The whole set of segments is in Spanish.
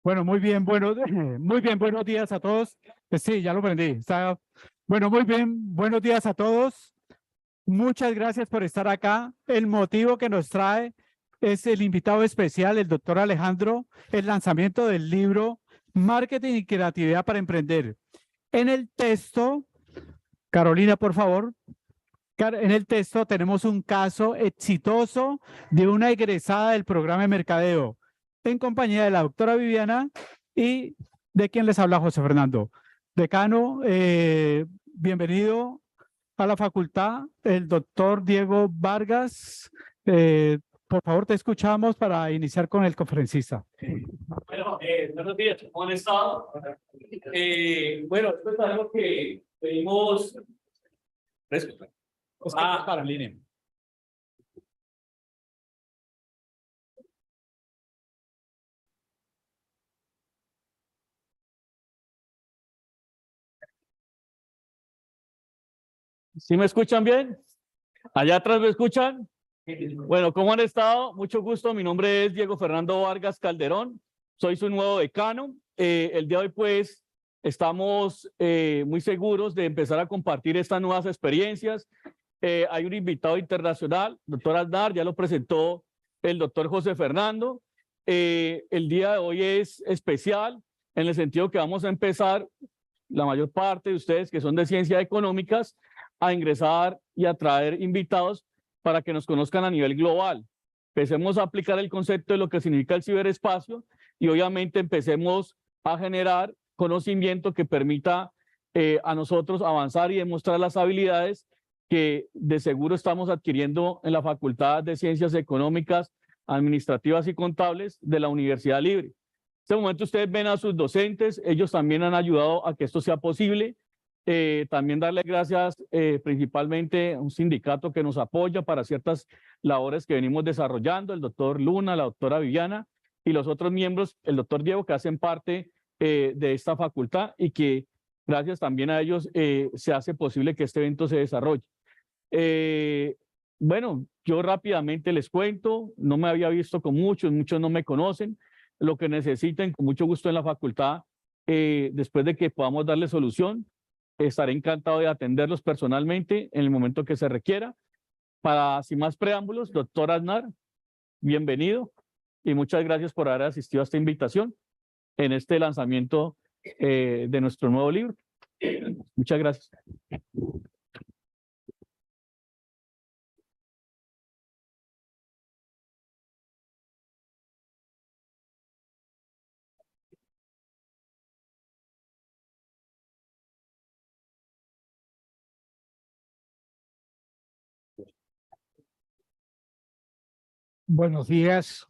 Bueno, muy bien, muy bien, buenos días a todos. Sí, ya lo prendí. Bueno, muy bien, buenos días a todos. Muchas gracias por estar acá. El motivo que nos trae es el invitado especial, el doctor Alejandro, el lanzamiento del libro Marketing y Creatividad para Emprender. En el texto, Carolina, por favor. En el texto tenemos un caso exitoso de una egresada del programa de mercadeo en compañía de la doctora Viviana y de quien les habla José Fernando. Decano, bienvenido a la facultad, el doctor Diego Vargas. Por favor, te escuchamos para iniciar con el conferencista. Bueno, buenos días, ¿cómo han estado? Bueno, esto es algo que pedimos. Para en línea. ¿Sí me escuchan bien? ¿Allá atrás me escuchan? Bueno, ¿cómo han estado? Mucho gusto. Mi nombre es Diego Fernando Vargas Calderón. Soy su nuevo decano. El día de hoy, pues, estamos muy seguros de empezar a compartir estas nuevas experiencias. Hay un invitado internacional, doctor Aznar, ya lo presentó el doctor José Fernando. El día de hoy es especial en el sentido que vamos a empezar, la mayor parte de ustedes que son de ciencias económicas, a ingresar y a traer invitados para que nos conozcan a nivel global. Empecemos a aplicar el concepto de lo que significa el ciberespacio y obviamente empecemos a generar conocimiento que permita a nosotros avanzar y demostrar las habilidades que de seguro estamos adquiriendo en la Facultad de Ciencias Económicas, Administrativas y Contables de la Universidad Libre. En este momento ustedes ven a sus docentes, ellos también han ayudado a que esto sea posible. También darle gracias principalmente a un sindicato que nos apoya para ciertas labores que venimos desarrollando, el doctor Luna, la doctora Viviana y los otros miembros, el doctor Diego, que hacen parte de esta facultad y que gracias también a ellos se hace posible que este evento se desarrolle. Bueno, yo rápidamente les cuento, no me había visto con muchos no me conocen, lo que necesiten con mucho gusto en la facultad, después de que podamos darle solución, estaré encantado de atenderlos personalmente en el momento que se requiera. Sin más preámbulos, doctor Aznar, bienvenido y muchas gracias por haber asistido a esta invitación en este lanzamiento de nuestro nuevo libro. Muchas gracias. Buenos días.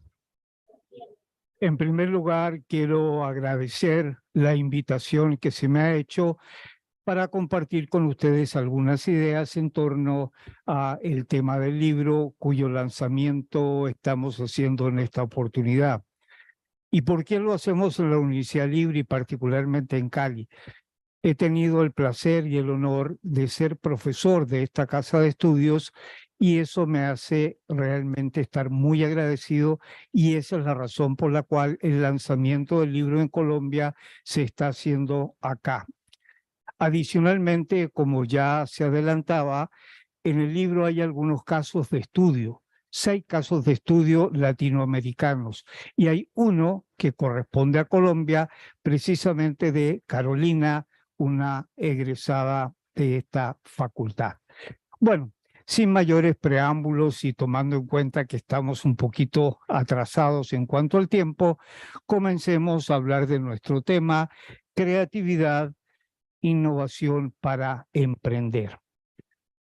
En primer lugar, quiero agradecer la invitación que se me ha hecho para compartir con ustedes algunas ideas en torno a el tema del libro cuyo lanzamiento estamos haciendo en esta oportunidad. ¿Y por qué lo hacemos en la Universidad Libre y particularmente en Cali? He tenido el placer y el honor de ser profesor de esta casa de estudios y eso me hace realmente estar muy agradecido y esa es la razón por la cual el lanzamiento del libro en Colombia se está haciendo acá. Adicionalmente, como ya se adelantaba, en el libro hay algunos casos de estudio, 6 casos de estudio latinoamericanos y hay uno que corresponde a Colombia, precisamente de Carolina, una egresada de esta facultad. Bueno, sin mayores preámbulos y tomando en cuenta que estamos un poquito atrasados en cuanto al tiempo, comencemos a hablar de nuestro tema, creatividad, innovación para emprender.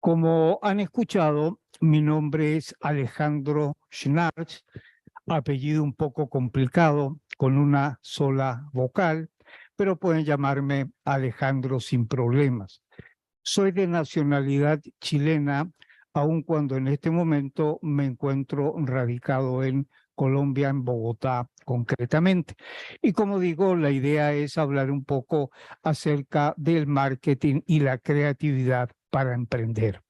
Como han escuchado, mi nombre es Alejandro Schnarch, apellido un poco complicado, con una sola vocal, pero pueden llamarme Alejandro sin problemas. Soy de nacionalidad chilena, aun cuando en este momento me encuentro radicado en Colombia, en Bogotá concretamente. Y como digo, la idea es hablar un poco acerca del marketing y la creatividad para emprender.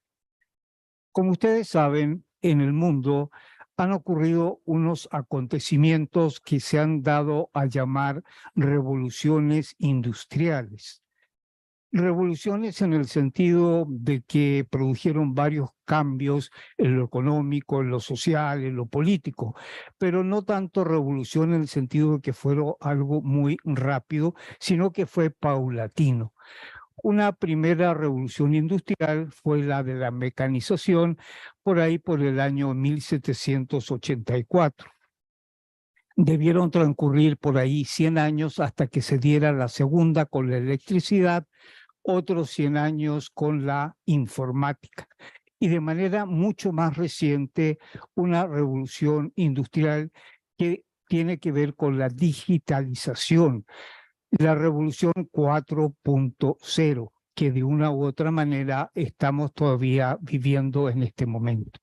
Como ustedes saben, en el mundo han ocurrido unos acontecimientos que se han dado a llamar revoluciones industriales. Revoluciones en el sentido de que produjeron varios cambios en lo económico, en lo social, en lo político, pero no tanto revolución en el sentido de que fueron algo muy rápido, sino que fue paulatino. Una primera revolución industrial fue la de la mecanización, por ahí por el año 1784. Debieron transcurrir por ahí 100 años hasta que se diera la segunda con la electricidad, otros 100 años con la informática. Y de manera mucho más reciente, una revolución industrial que tiene que ver con la digitalización, la revolución 4.0, que de una u otra manera estamos todavía viviendo en este momento.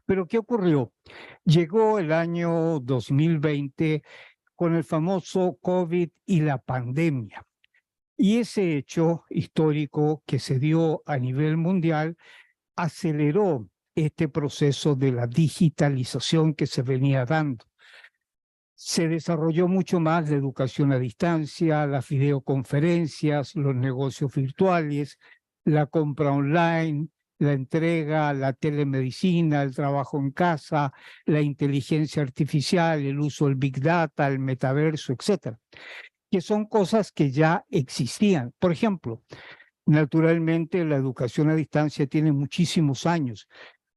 Pero ¿qué ocurrió? Llegó el año 2020 con el famoso COVID y la pandemia. Y ese hecho histórico que se dio a nivel mundial aceleró este proceso de la digitalización que se venía dando. Se desarrolló mucho más la educación a distancia, las videoconferencias, los negocios virtuales, la compra online, la entrega, la telemedicina, el trabajo en casa, la inteligencia artificial, el uso del Big Data, el metaverso, etcétera, que son cosas que ya existían. Por ejemplo, naturalmente la educación a distancia tiene muchísimos años,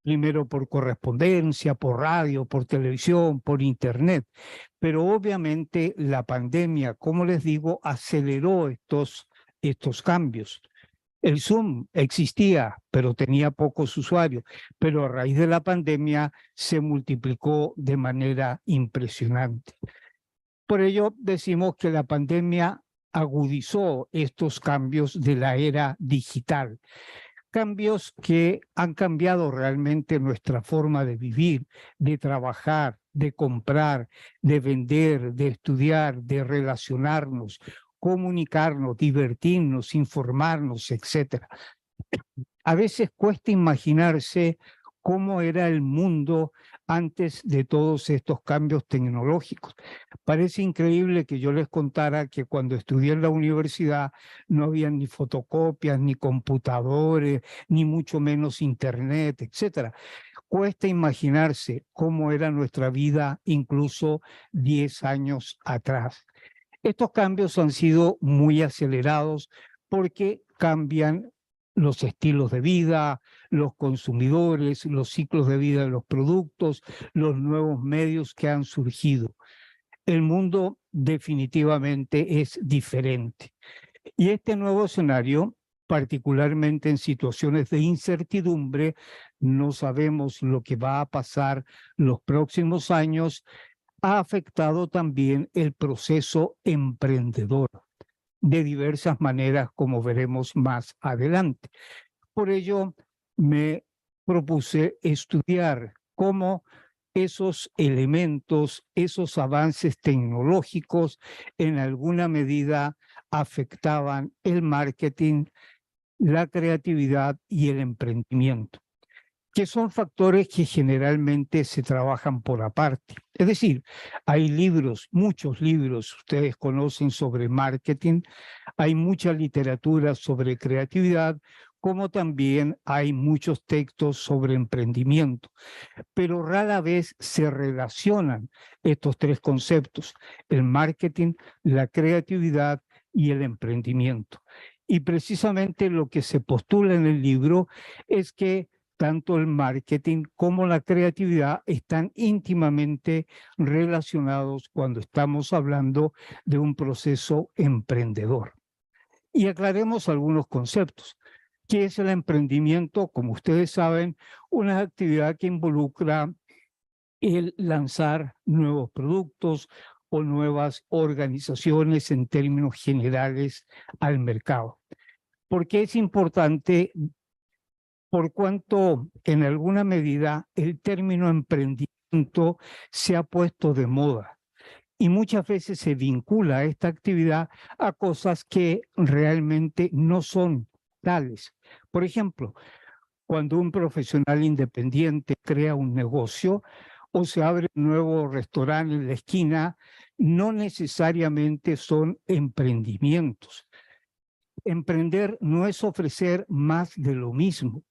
primero por correspondencia, por radio, por televisión, por internet, pero obviamente la pandemia, como les digo, aceleró estos cambios. El Zoom existía, pero tenía pocos usuarios, pero a raíz de la pandemia se multiplicó de manera impresionante. Por ello decimos que la pandemia agudizó estos cambios de la era digital, cambios que han cambiado realmente nuestra forma de vivir, de trabajar, de comprar, de vender, de estudiar, de relacionarnos, comunicarnos, divertirnos, informarnos, etcétera. A veces cuesta imaginarse cómo era el mundo antes de todos estos cambios tecnológicos. Parece increíble que yo les contara que cuando estudié en la universidad no había ni fotocopias, ni computadores, ni mucho menos internet, etcétera. Cuesta imaginarse cómo era nuestra vida incluso 10 años atrás. Estos cambios han sido muy acelerados porque cambian los estilos de vida, los consumidores, los ciclos de vida de los productos, los nuevos medios que han surgido. El mundo definitivamente es diferente. Y este nuevo escenario, particularmente en situaciones de incertidumbre, no sabemos lo que va a pasar los próximos años, ha afectado también el proceso emprendedor de diversas maneras, como veremos más adelante. Por ello, me propuse estudiar cómo esos elementos, esos avances tecnológicos, en alguna medida afectaban el marketing, la creatividad y el emprendimiento, que son factores que generalmente se trabajan por aparte. Es decir, hay libros, muchos libros, ustedes conocen sobre marketing, hay mucha literatura sobre creatividad, como también hay muchos textos sobre emprendimiento, pero rara vez se relacionan estos tres conceptos, el marketing, la creatividad y el emprendimiento. Y precisamente lo que se postula en el libro es que tanto el marketing como la creatividad están íntimamente relacionados cuando estamos hablando de un proceso emprendedor. Y aclaremos algunos conceptos. ¿Qué es el emprendimiento? Como ustedes saben, una actividad que involucra el lanzar nuevos productos o nuevas organizaciones en términos generales al mercado. ¿Por qué es importante? Por cuanto en alguna medida el término emprendimiento se ha puesto de moda y muchas veces se vincula esta actividad a cosas que realmente no son tales. Por ejemplo, cuando un profesional independiente crea un negocio, o se abre un nuevo restaurante en la esquina, no necesariamente son emprendimientos. Emprender no es ofrecer más de lo mismo.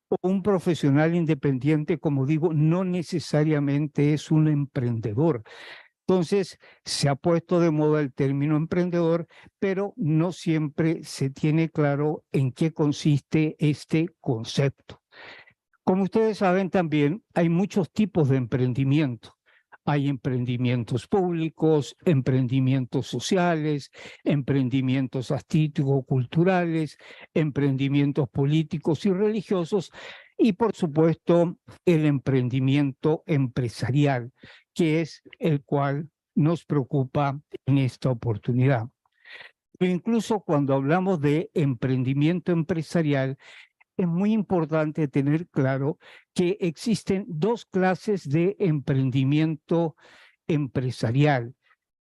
O un profesional independiente, como digo, no necesariamente es un emprendedor. Entonces, se ha puesto de moda el término emprendedor, pero no siempre se tiene claro en qué consiste este concepto. Como ustedes saben también, hay muchos tipos de emprendimiento. Hay emprendimientos públicos, emprendimientos sociales, emprendimientos artístico-culturales, emprendimientos políticos y religiosos y, por supuesto, el emprendimiento empresarial, que es el cual nos preocupa en esta oportunidad. Pero incluso cuando hablamos de emprendimiento empresarial, es muy importante tener claro que existen dos clases de emprendimiento empresarial,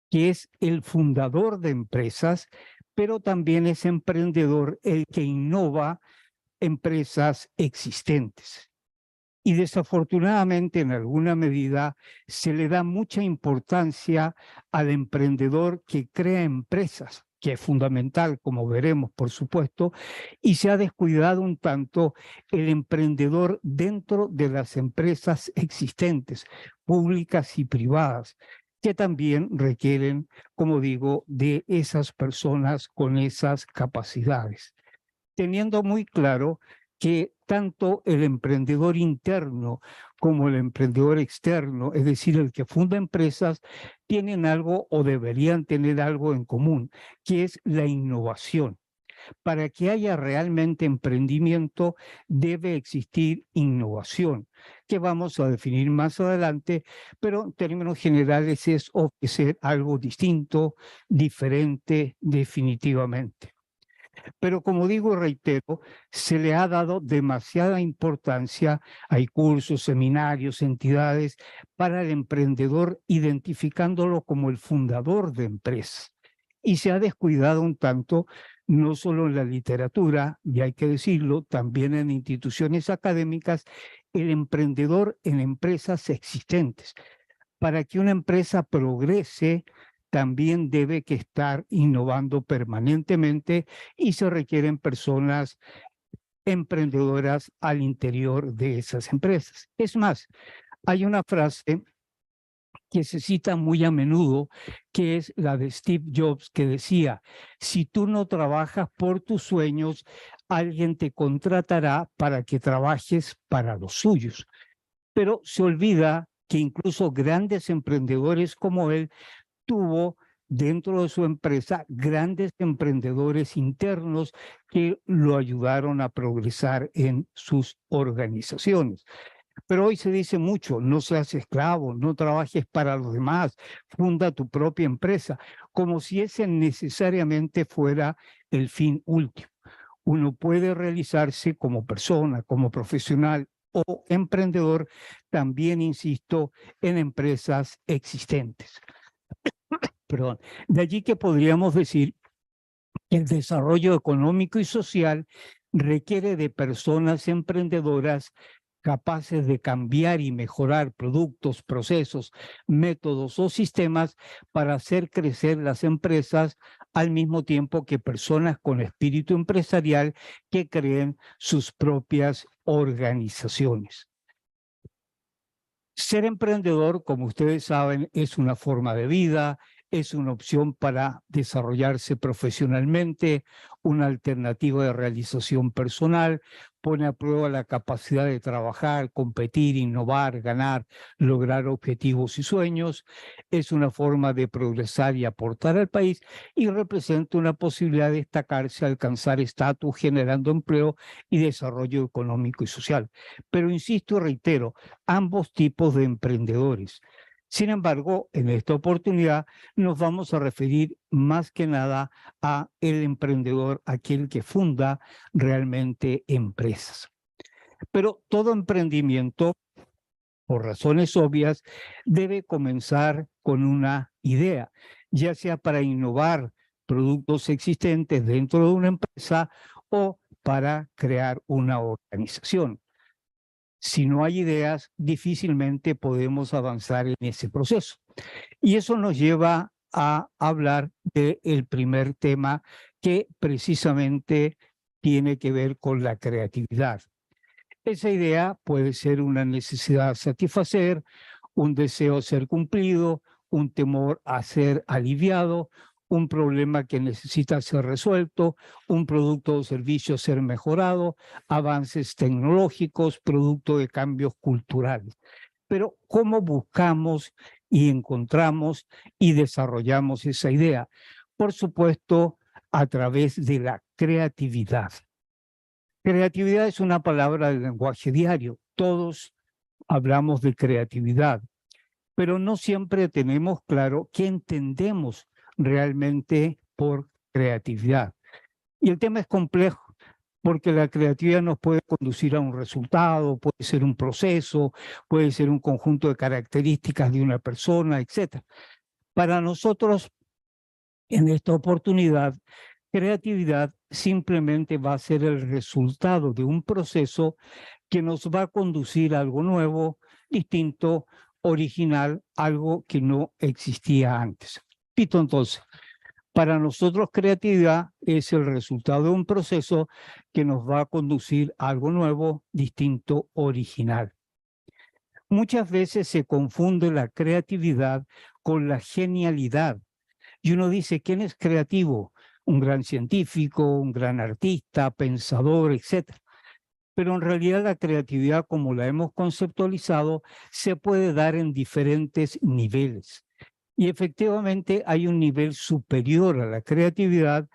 que es el fundador de empresas, pero también es emprendedor el que innova empresas existentes. Y desafortunadamente, en alguna medida, se le da mucha importancia al emprendedor que crea empresas, que es fundamental, como veremos, por supuesto, y se ha descuidado un tanto el emprendedor dentro de las empresas existentes, públicas y privadas, que también requieren, como digo, de esas personas con esas capacidades, teniendo muy claro que tanto el emprendedor interno como el emprendedor externo, es decir, el que funda empresas, tienen algo o deberían tener algo en común, que es la innovación. Para que haya realmente emprendimiento, debe existir innovación, que vamos a definir más adelante, pero en términos generales es ofrecer algo distinto, diferente, definitivamente. Pero como digo y reitero, se le ha dado demasiada importancia, hay cursos, seminarios, entidades para el emprendedor, identificándolo como el fundador de empresas. Y se ha descuidado un tanto, no solo en la literatura, y hay que decirlo, también en instituciones académicas, el emprendedor en empresas existentes. Para que una empresa progrese, también debe que estar innovando permanentemente y se requieren personas emprendedoras al interior de esas empresas. Es más, hay una frase que se cita muy a menudo, que es la de Steve Jobs, que decía: si tú no trabajas por tus sueños, alguien te contratará para que trabajes para los suyos. Pero se olvida que incluso grandes emprendedores como él tuvo dentro de su empresa grandes emprendedores internos que lo ayudaron a progresar en sus organizaciones. Pero hoy se dice mucho: no seas esclavo, no trabajes para los demás, funda tu propia empresa, como si ese necesariamente fuera el fin último. Uno puede realizarse como persona, como profesional o emprendedor, también, insisto, en empresas existentes. Perdón. De allí que podríamos decir que el desarrollo económico y social requiere de personas emprendedoras capaces de cambiar y mejorar productos, procesos, métodos o sistemas para hacer crecer las empresas, al mismo tiempo que personas con espíritu empresarial que creen sus propias organizaciones. Ser emprendedor, como ustedes saben, es una forma de vida, es una opción para desarrollarse profesionalmente, una alternativa de realización personal, pone a prueba la capacidad de trabajar, competir, innovar, ganar, lograr objetivos y sueños, es una forma de progresar y aportar al país y representa una posibilidad de destacarse, alcanzar estatus, generando empleo y desarrollo económico y social. Pero insisto y reitero, ambos tipos de emprendedores. Sin embargo, en esta oportunidad nos vamos a referir más que nada a el emprendedor, aquel que funda realmente empresas. Pero todo emprendimiento, por razones obvias, debe comenzar con una idea, ya sea para innovar productos existentes dentro de una empresa o para crear una organización. Si no hay ideas, difícilmente podemos avanzar en ese proceso. Y eso nos lleva a hablar del primer tema, que precisamente tiene que ver con la creatividad. Esa idea puede ser una necesidad a satisfacer, un deseo a ser cumplido, un temor a ser aliviado, un problema que necesita ser resuelto, un producto o servicio a ser mejorado, avances tecnológicos, producto de cambios culturales. Pero ¿cómo buscamos y encontramos y desarrollamos esa idea? Por supuesto, a través de la creatividad. Creatividad es una palabra del lenguaje diario. Todos hablamos de creatividad, pero no siempre tenemos claro qué entendemos realmente por creatividad. Y el tema es complejo, porque la creatividad nos puede conducir a un resultado, puede ser un proceso, puede ser un conjunto de características de una persona, etc. Para nosotros, en esta oportunidad, creatividad simplemente va a ser el resultado de un proceso que nos va a conducir a algo nuevo, distinto, original, algo que no existía antes. Repito entonces, para nosotros creatividad es el resultado de un proceso que nos va a conducir a algo nuevo, distinto, original. Muchas veces se confunde la creatividad con la genialidad. Y uno dice, ¿quién es creativo? Un gran científico, un gran artista, pensador, etc. Pero en realidad la creatividad, como la hemos conceptualizado, se puede dar en diferentes niveles. Y efectivamente hay un nivel superior a la creatividad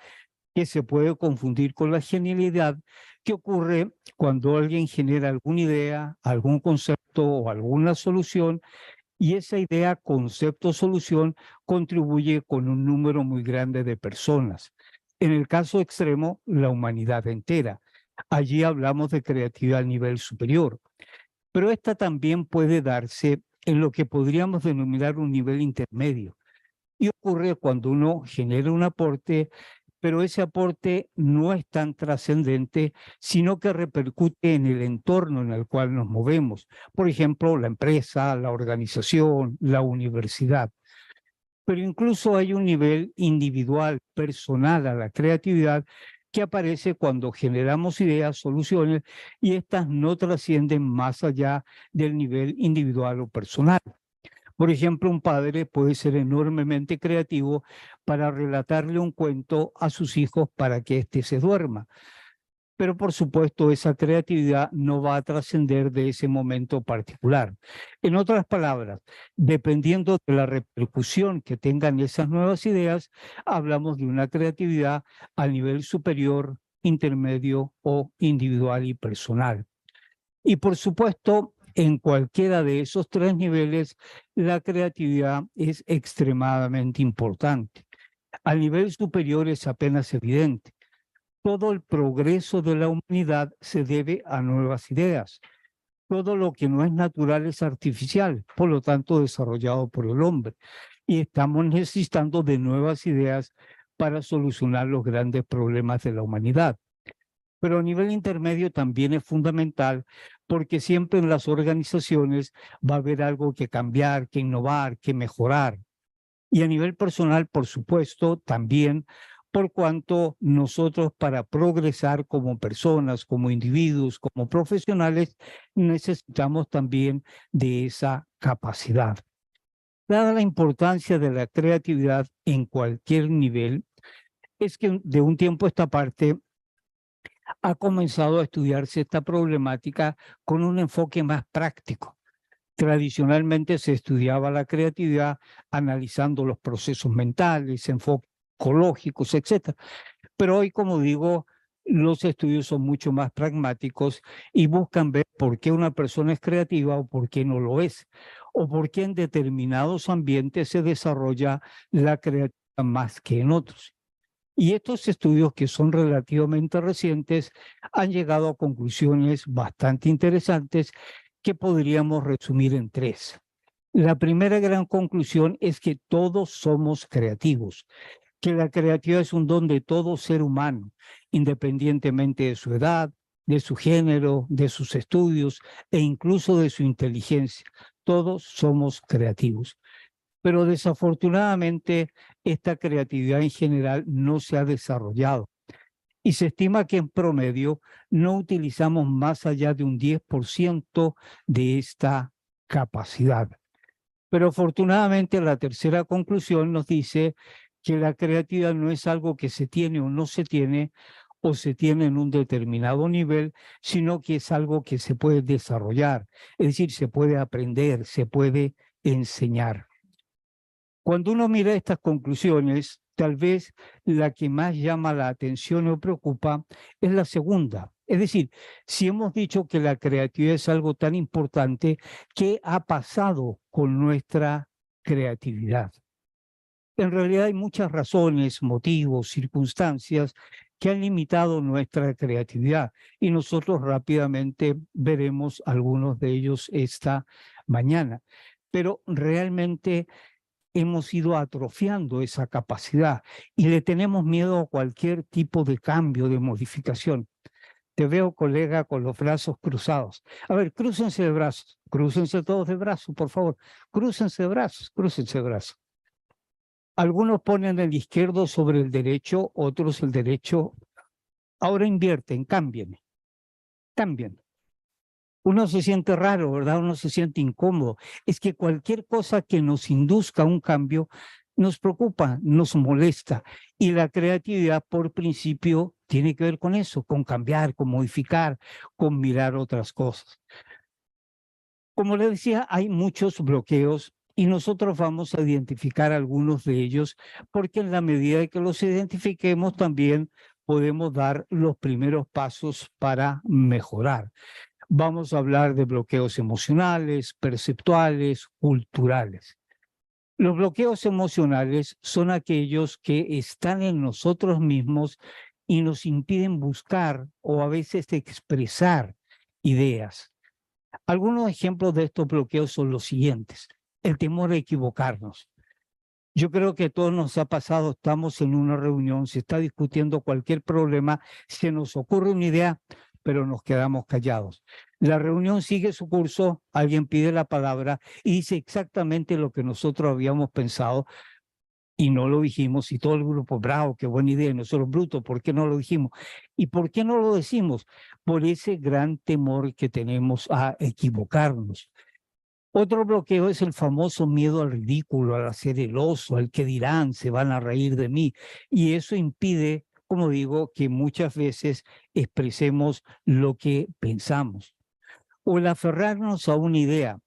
que se puede confundir con la genialidad, que ocurre cuando alguien genera alguna idea, algún concepto o alguna solución, y esa idea, concepto, solución contribuye con un número muy grande de personas. En el caso extremo, la humanidad entera. Allí hablamos de creatividad a nivel superior. Pero esta también puede darse en lo que podríamos denominar un nivel intermedio. Y ocurre cuando uno genera un aporte, pero ese aporte no es tan trascendente, sino que repercute en el entorno en el cual nos movemos. Por ejemplo, la empresa, la organización, la universidad. Pero incluso hay un nivel individual, personal a la creatividad, que aparece cuando generamos ideas, soluciones, y estas no trascienden más allá del nivel individual o personal. Por ejemplo, un padre puede ser enormemente creativo para relatarle un cuento a sus hijos para que éste se duerma. Pero por supuesto, esa creatividad no va a trascender de ese momento particular. En otras palabras, dependiendo de la repercusión que tengan esas nuevas ideas, hablamos de una creatividad a nivel superior, intermedio o individual y personal. Y por supuesto, en cualquiera de esos tres niveles, la creatividad es extremadamente importante. A nivel superior es apenas evidente. Todo el progreso de la humanidad se debe a nuevas ideas. Todo lo que no es natural es artificial, por lo tanto desarrollado por el hombre. Y estamos necesitando de nuevas ideas para solucionar los grandes problemas de la humanidad. Pero a nivel intermedio también es fundamental, porque siempre en las organizaciones va a haber algo que cambiar, que innovar, que mejorar. Y a nivel personal, por supuesto, también, por cuanto nosotros, para progresar como personas, como individuos, como profesionales, necesitamos también de esa capacidad. Dada la importancia de la creatividad en cualquier nivel, es que de un tiempo a esta parte ha comenzado a estudiarse esta problemática con un enfoque más práctico. Tradicionalmente se estudiaba la creatividad analizando los procesos mentales, enfoques psicológicos, etc. Pero hoy, como digo, los estudios son mucho más pragmáticos y buscan ver por qué una persona es creativa o por qué no lo es, o por qué en determinados ambientes se desarrolla la creatividad más que en otros. Y estos estudios, que son relativamente recientes, han llegado a conclusiones bastante interesantes que podríamos resumir en tres. La primera gran conclusión es que todos somos creativos, que la creatividad es un don de todo ser humano, independientemente de su edad, de su género, de sus estudios e incluso de su inteligencia. Todos somos creativos. Pero desafortunadamente esta creatividad en general no se ha desarrollado y se estima que en promedio no utilizamos más allá de un 10% de esta capacidad. Pero afortunadamente la tercera conclusión nos dice que la creatividad no es algo que se tiene o no se tiene, o se tiene en un determinado nivel, sino que es algo que se puede desarrollar, es decir, se puede aprender, se puede enseñar. Cuando uno mira estas conclusiones, tal vez la que más llama la atención o preocupa es la segunda. Es decir, si hemos dicho que la creatividad es algo tan importante, ¿qué ha pasado con nuestra creatividad? En realidad hay muchas razones, motivos, circunstancias que han limitado nuestra creatividad y nosotros rápidamente veremos algunos de ellos esta mañana. Pero realmente hemos ido atrofiando esa capacidad y le tenemos miedo a cualquier tipo de cambio, de modificación. Te veo, colega, con los brazos cruzados. A ver, crúcense de brazos, crúcense todos de brazos, por favor. Crúcense de brazos, crúcense de brazos. Algunos ponen el izquierdo sobre el derecho, otros el derecho. Ahora invierten, cambien, cambien. Uno se siente raro, ¿verdad? Uno se siente incómodo. Es que cualquier cosa que nos induzca a un cambio nos preocupa, nos molesta. Y la creatividad, por principio, tiene que ver con eso, con cambiar, con modificar, con mirar otras cosas. Como le decía, hay muchos bloqueos y nosotros vamos a identificar algunos de ellos porque en la medida de que los identifiquemos también podemos dar los primeros pasos para mejorar. Vamos a hablar de bloqueos emocionales, perceptuales, culturales. Los bloqueos emocionales son aquellos que están en nosotros mismos y nos impiden buscar o a veces expresar ideas. Algunos ejemplos de estos bloqueos son los siguientes. El temor a equivocarnos. Yo creo que a todos nos ha pasado, estamos en una reunión, se está discutiendo cualquier problema, se nos ocurre una idea, pero nos quedamos callados. La reunión sigue su curso, alguien pide la palabra y dice exactamente lo que nosotros habíamos pensado y no lo dijimos, y todo el grupo, bravo, qué buena idea, y nosotros, bruto, ¿por qué no lo dijimos? ¿Y por qué no lo decimos? Por ese gran temor que tenemos a equivocarnos. Otro bloqueo es el famoso miedo al ridículo, al hacer el oso, al que dirán, se van a reír de mí. Y eso impide, como digo, que muchas veces expresemos lo que pensamos. O el aferrarnos a una idea.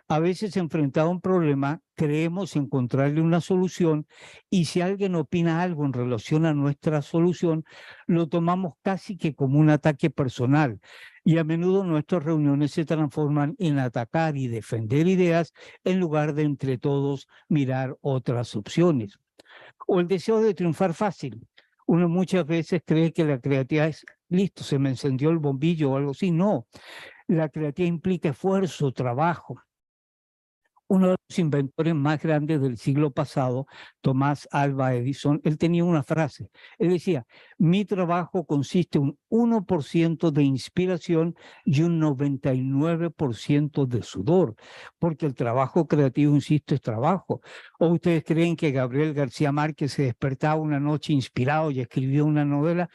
A veces enfrentado a un problema, creemos encontrarle una solución y si alguien opina algo en relación a nuestra solución, lo tomamos casi que como un ataque personal. Y a menudo nuestras reuniones se transforman en atacar y defender ideas en lugar de entre todos mirar otras opciones. O el deseo de triunfar fácil. Uno muchas veces cree que la creatividad es, listo, se me encendió el bombillo o algo así. No, la creatividad implica esfuerzo, trabajo. Uno de los inventores más grandes del siglo pasado, Tomás Alva Edison, él tenía una frase. Él decía, mi trabajo consiste en un 1% de inspiración y un 99% de sudor, porque el trabajo creativo, insisto, es trabajo. ¿O ustedes creen que Gabriel García Márquez se despertaba una noche inspirado y escribió una novela?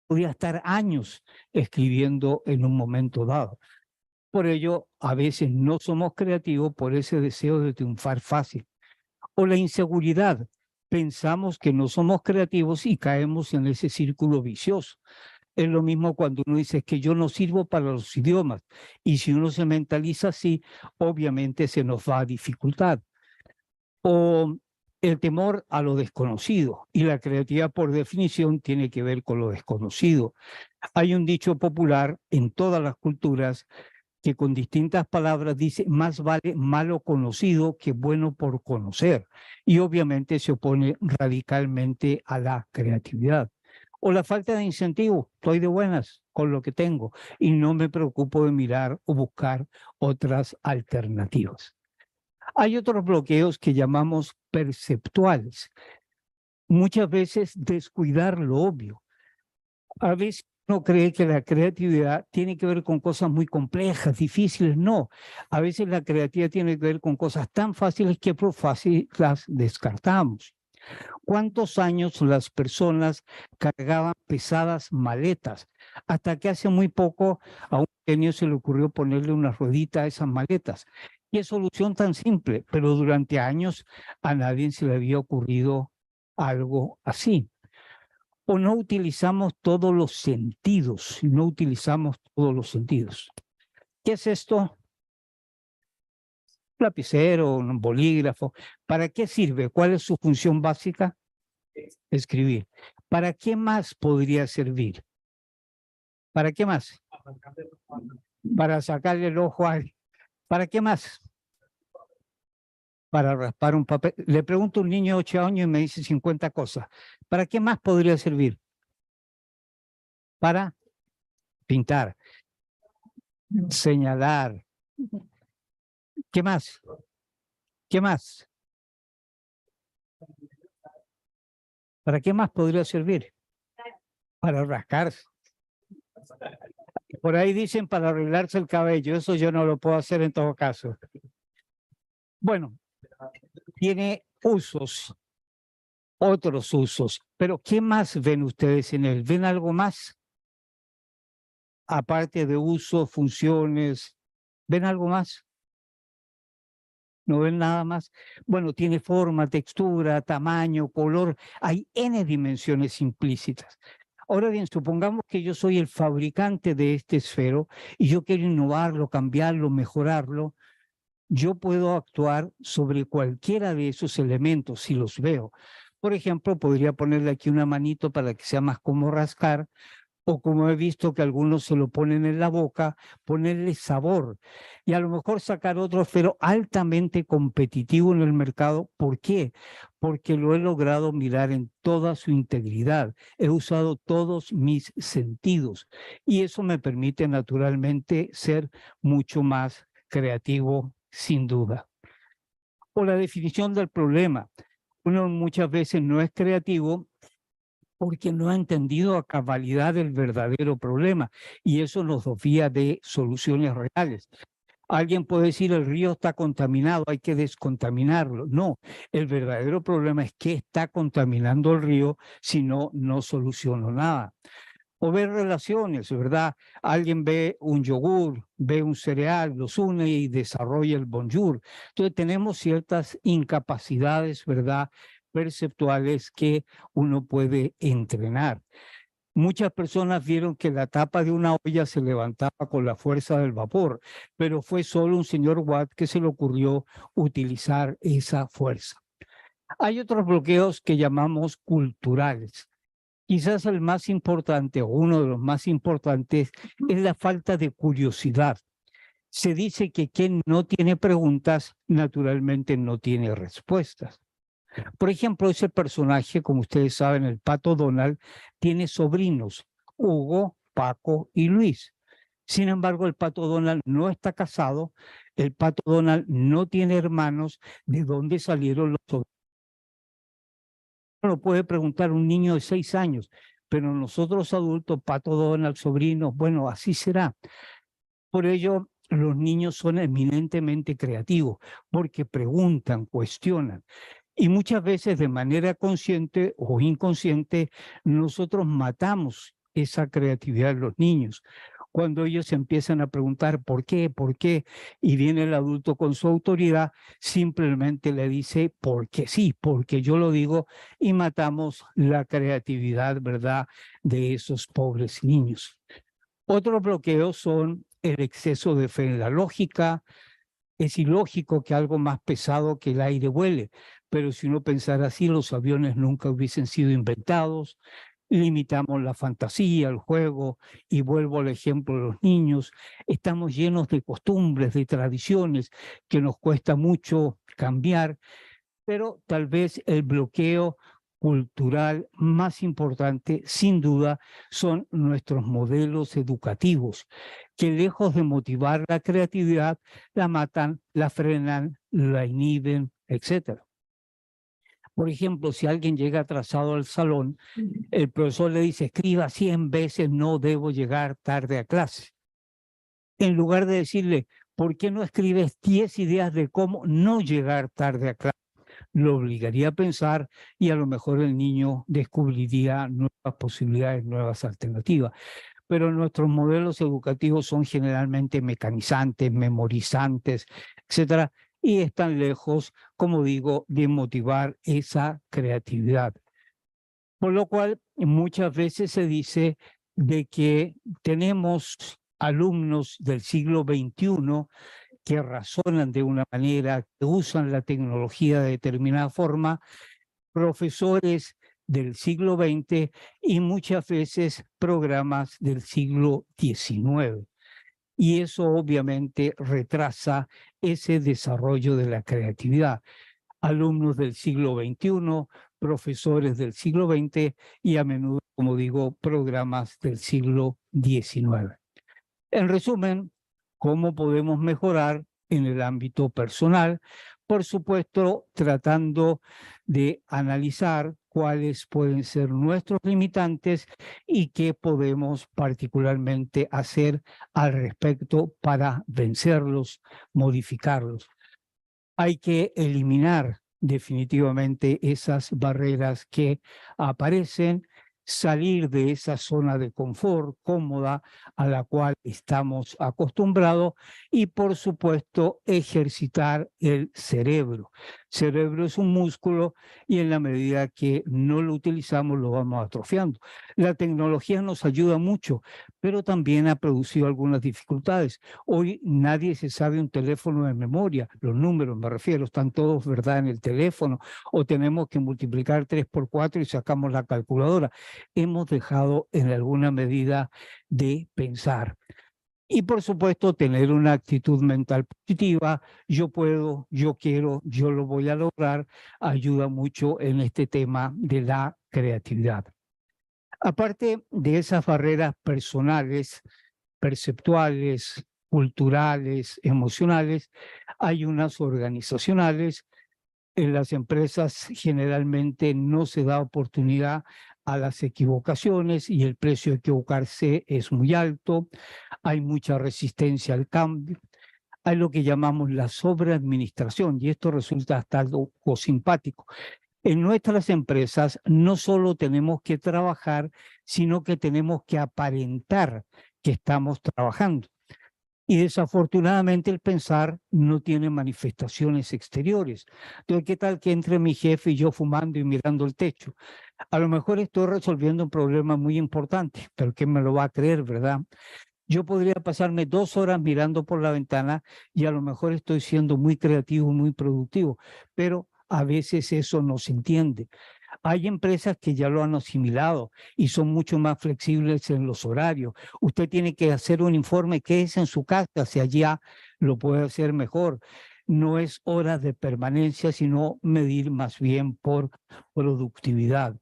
Podía estar años escribiendo en un momento dado. Por ello, a veces no somos creativos por ese deseo de triunfar fácil. O la inseguridad. Pensamos que no somos creativos y caemos en ese círculo vicioso. Es lo mismo cuando uno dice que yo no sirvo para los idiomas. Y si uno se mentaliza así, obviamente se nos va a dificultad. O el temor a lo desconocido. Y la creatividad, por definición, tiene que ver con lo desconocido. Hay un dicho popular en todas las culturas que con distintas palabras dice, más vale malo conocido que bueno por conocer. Y obviamente se opone radicalmente a la creatividad. O la falta de incentivo, estoy de buenas con lo que tengo y no me preocupo de mirar o buscar otras alternativas. Hay otros bloqueos que llamamos perceptuales. Muchas veces descuidar lo obvio. A veces Uno cree que la creatividad tiene que ver con cosas muy complejas, difíciles. No, a veces la creatividad tiene que ver con cosas tan fáciles que por fácil las descartamos. ¿Cuántos años las personas cargaban pesadas maletas? Hasta que hace muy poco a un genio se le ocurrió ponerle una ruedita a esas maletas. Qué solución tan simple, pero durante años a nadie se le había ocurrido algo así. O no utilizamos todos los sentidos, no utilizamos todos los sentidos. ¿Qué es esto? Lapicero, un bolígrafo. ¿Para qué sirve? ¿Cuál es su función básica? Escribir. ¿Para qué más podría servir? ¿Para qué más? Para sacarle el ojo a alguien. ¿Para qué más? Para raspar un papel. Le pregunto a un niño de 8 años y me dice 50 cosas. ¿Para qué más podría servir? Para pintar, señalar. ¿Qué más? ¿Qué más? ¿Para qué más podría servir? Para rascarse. Por ahí dicen para arreglarse el cabello. Eso yo no lo puedo hacer en todo caso. Bueno, tiene usos, otros usos. Pero ¿qué más ven ustedes en él? ¿Ven algo más? Aparte de usos, funciones, ¿ven algo más? ¿No ven nada más? Bueno, tiene forma, textura, tamaño, color. Hay N dimensiones implícitas. Ahora bien, supongamos que yo soy el fabricante de este esfero y yo quiero innovarlo, cambiarlo, mejorarlo. Yo puedo actuar sobre cualquiera de esos elementos si los veo. Por ejemplo, podría ponerle aquí una manito para que sea más como rascar, o como he visto que algunos se lo ponen en la boca, ponerle sabor y a lo mejor sacar otro esfero altamente competitivo en el mercado. ¿Por qué? Porque lo he logrado mirar en toda su integridad. He usado todos mis sentidos y eso me permite naturalmente ser mucho más creativo, sin duda. O la definición del problema. Uno muchas veces no es creativo porque no ha entendido a cabalidad el verdadero problema y eso nos desvía de soluciones reales. Alguien puede decir el río está contaminado, hay que descontaminarlo. No, el verdadero problema es que está contaminando el río, si no, no soluciono nada. O ver relaciones, ¿verdad? Alguien ve un yogur, ve un cereal, los une y desarrolla el bonjour. Entonces tenemos ciertas incapacidades, ¿verdad?, perceptuales que uno puede entrenar. Muchas personas vieron que la tapa de una olla se levantaba con la fuerza del vapor, pero fue solo un señor Watt que se le ocurrió utilizar esa fuerza. Hay otros bloqueos que llamamos culturales. Quizás el más importante o uno de los más importantes es la falta de curiosidad. Se dice que quien no tiene preguntas, naturalmente no tiene respuestas. Por ejemplo, ese personaje, como ustedes saben, el Pato Donald, tiene sobrinos, Hugo, Paco y Luis. Sin embargo, el Pato Donald no está casado, el Pato Donald no tiene hermanos. ¿De dónde salieron los sobrinos? Lo puede preguntar un niño de 6 años, pero nosotros adultos, Pato Donald, sobrinos, bueno, así será. Por ello, los niños son eminentemente creativos, porque preguntan, cuestionan. Y muchas veces de manera consciente o inconsciente, nosotros matamos esa creatividad de los niños. Cuando ellos empiezan a preguntar por qué, y viene el adulto con su autoridad, simplemente le dice porque sí, porque yo lo digo, y matamos la creatividad, ¿verdad?, de esos pobres niños. Otros bloqueos son el exceso de fe en la lógica. Es ilógico que algo más pesado que el aire vuele, pero si uno pensara así, los aviones nunca hubiesen sido inventados. Limitamos la fantasía, el juego, y vuelvo al ejemplo de los niños. Estamos llenos de costumbres, de tradiciones que nos cuesta mucho cambiar, pero tal vez el bloqueo cultural más importante, sin duda, son nuestros modelos educativos, que lejos de motivar la creatividad, la matan, la frenan, la inhiben, etc. Por ejemplo, si alguien llega atrasado al salón, el profesor le dice, escriba 100 veces, no debo llegar tarde a clase. En lugar de decirle, ¿por qué no escribes 10 ideas de cómo no llegar tarde a clase? Lo obligaría a pensar y a lo mejor el niño descubriría nuevas posibilidades, nuevas alternativas. Pero nuestros modelos educativos son generalmente mecanizantes, memorizantes, etcétera, y están lejos, como digo, de motivar esa creatividad. Por lo cual, muchas veces se dice de que tenemos alumnos del siglo XXI que razonan de una manera, que usan la tecnología de determinada forma, profesores del siglo XX y muchas veces programas del siglo XIX. Y eso obviamente retrasa ese desarrollo de la creatividad. Alumnos del siglo XXI, profesores del siglo XX y a menudo, como digo, programas del siglo XIX. En resumen, ¿cómo podemos mejorar en el ámbito personal? Por supuesto, tratando de analizar cuáles pueden ser nuestros limitantes y qué podemos particularmente hacer al respecto para vencerlos, modificarlos. Hay que eliminar definitivamente esas barreras que aparecen, salir de esa zona de confort cómoda a la cual estamos acostumbrados y, por supuesto, ejercitar el cerebro. El cerebro es un músculo y en la medida que no lo utilizamos lo vamos atrofiando. La tecnología nos ayuda mucho, pero también ha producido algunas dificultades. Hoy nadie se sabe un teléfono de memoria, los números me refiero, están todos, ¿verdad?, en el teléfono, o tenemos que multiplicar 3 por 4 y sacamos la calculadora. Hemos dejado en alguna medida de pensar. Y por supuesto, tener una actitud mental positiva, yo puedo, yo quiero, yo lo voy a lograr, ayuda mucho en este tema de la creatividad. Aparte de esas barreras personales, perceptuales, culturales, emocionales, hay unas organizacionales. En las empresas generalmente no se da oportunidad a las equivocaciones y el precio de equivocarse es muy alto. Hay mucha resistencia al cambio. Hay lo que llamamos la sobreadministración y esto resulta hasta algo simpático. En nuestras empresas no solo tenemos que trabajar, sino que tenemos que aparentar que estamos trabajando. Y desafortunadamente el pensar no tiene manifestaciones exteriores. Entonces, ¿qué tal que entre mi jefe y yo fumando y mirando el techo? A lo mejor estoy resolviendo un problema muy importante, pero ¿quién me lo va a creer, verdad? Yo podría pasarme 2 horas mirando por la ventana y a lo mejor estoy siendo muy creativo, muy productivo, pero a veces eso no se entiende. Hay empresas que ya lo han asimilado y son mucho más flexibles en los horarios. Usted tiene que hacer un informe que es en su casa, si allá lo puede hacer mejor. No es horas de permanencia, sino medir más bien por productividad.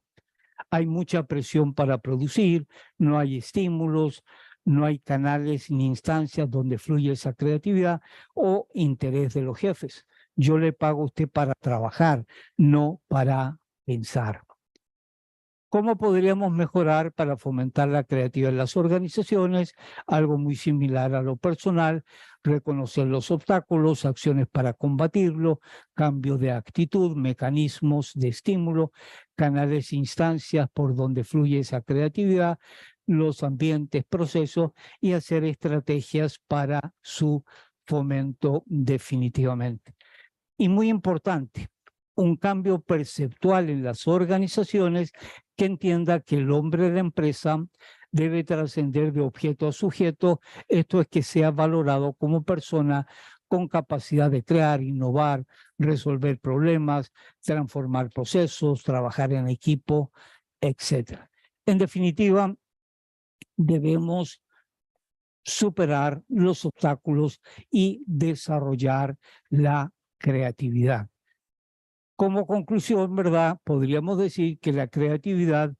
Hay mucha presión para producir, no hay estímulos, no hay canales ni instancias donde fluye esa creatividad o interés de los jefes. Yo le pago a usted para trabajar, no para pensar. ¿Cómo podríamos mejorar para fomentar la creatividad en las organizaciones? Algo muy similar a lo personal, reconocer los obstáculos, acciones para combatirlo, cambio de actitud, mecanismos de estímulo, canales e instancias por donde fluye esa creatividad, los ambientes, procesos y hacer estrategias para su fomento definitivamente. Y muy importante, un cambio perceptual en las organizaciones que entienda que el hombre de la empresa debe trascender de objeto a sujeto, esto es que sea valorado como persona con capacidad de crear, innovar, resolver problemas, transformar procesos, trabajar en equipo, etc. En definitiva, debemos superar los obstáculos y desarrollar la creatividad. Como conclusión, ¿verdad? Podríamos decir que la creatividad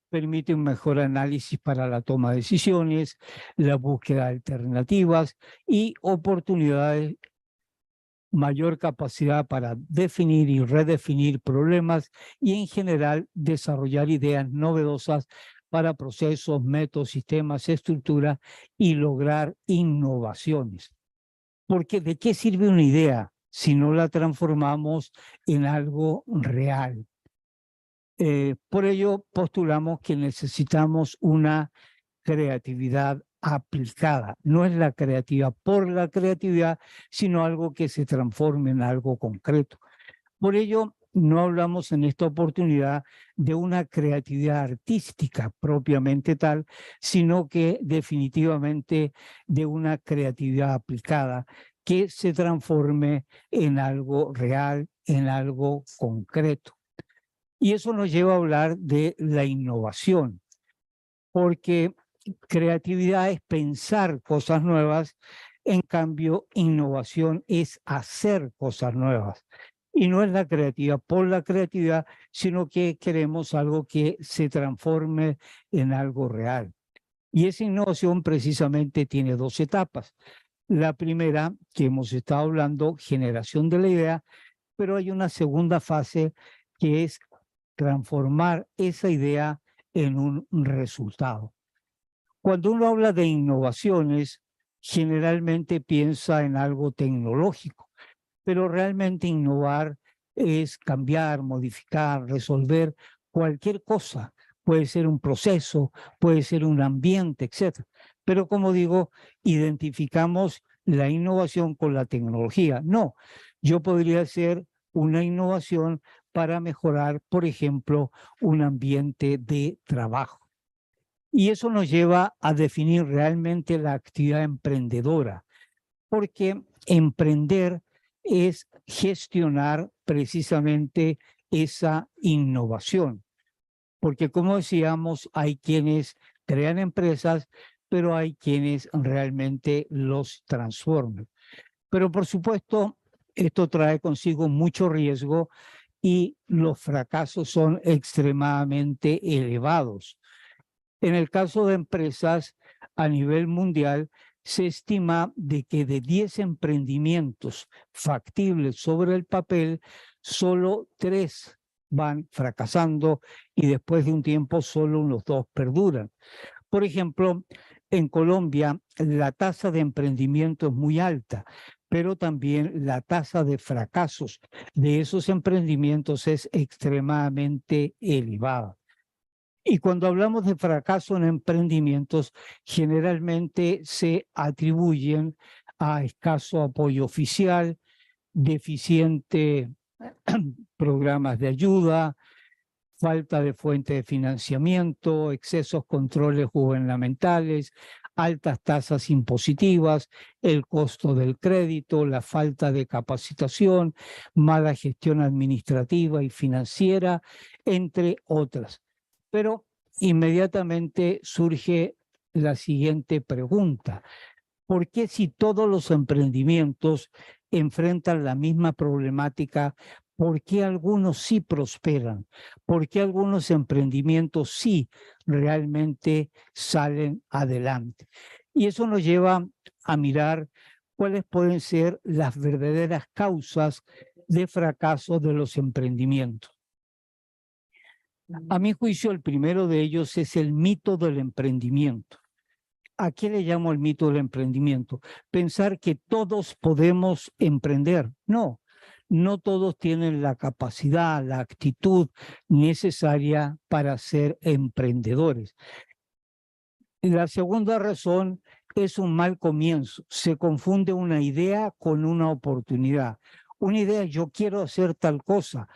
permite un mejor análisis para la toma de decisiones, la búsqueda de alternativas y oportunidades mayor capacidad para definir y redefinir problemas y en general desarrollar ideas novedosas para procesos, métodos, sistemas, estructuras y lograr innovaciones. Porque ¿de qué sirve una idea si no la transformamos en algo real? Por ello postulamos que necesitamos una creatividad aplicada. No es la creatividad por la creatividad, sino algo que se transforme en algo concreto. Por ello, no hablamos en esta oportunidad de una creatividad artística propiamente tal, sino que definitivamente de una creatividad aplicada que se transforme en algo real, en algo concreto. Y eso nos lleva a hablar de la innovación, porque creatividad es pensar cosas nuevas, en cambio innovación es hacer cosas nuevas. Y no es la creatividad por la creatividad, sino que queremos algo que se transforme en algo real. Y esa innovación precisamente tiene dos etapas. La primera, que hemos estado hablando, generación de la idea, pero hay una segunda fase que es transformar esa idea en un resultado. Cuando uno habla de innovaciones, generalmente piensa en algo tecnológico, pero realmente innovar es cambiar, modificar, resolver cualquier cosa. Puede ser un proceso, puede ser un ambiente, etc. Pero como digo, identificamos la innovación con la tecnología. No, yo podría hacer una innovación para mejorar, por ejemplo, un ambiente de trabajo. Y eso nos lleva a definir realmente la actividad emprendedora, porque emprender es gestionar precisamente esa innovación. Porque como decíamos, hay quienes crean empresas, pero hay quienes realmente los transforman. Pero por supuesto, esto trae consigo mucho riesgo y los fracasos son extremadamente elevados. En el caso de empresas a nivel mundial, se estima de que de 10 emprendimientos factibles sobre el papel, solo 3 van fracasando y después de un tiempo solo unos 2 perduran. Por ejemplo, en Colombia la tasa de emprendimiento es muy alta, pero también la tasa de fracasos de esos emprendimientos es extremadamente elevada. Y cuando hablamos de fracaso en emprendimientos, generalmente se atribuyen a escaso apoyo oficial, deficiente programas de ayuda, falta de fuente de financiamiento, excesos controles gubernamentales, altas tasas impositivas, el costo del crédito, la falta de capacitación, mala gestión administrativa y financiera, entre otras. Pero inmediatamente surge la siguiente pregunta. ¿Por qué si todos los emprendimientos enfrentan la misma problemática, por qué algunos sí prosperan? ¿Por qué algunos emprendimientos sí realmente salen adelante? Y eso nos lleva a mirar cuáles pueden ser las verdaderas causas de fracaso de los emprendimientos. A mi juicio, el primero de ellos es el mito del emprendimiento. ¿A qué le llamo el mito del emprendimiento? Pensar que todos podemos emprender. No, no todos tienen la capacidad, la actitud necesaria para ser emprendedores. La segunda razón es un mal comienzo. Se confunde una idea con una oportunidad. Una idea, yo quiero hacer tal cosa.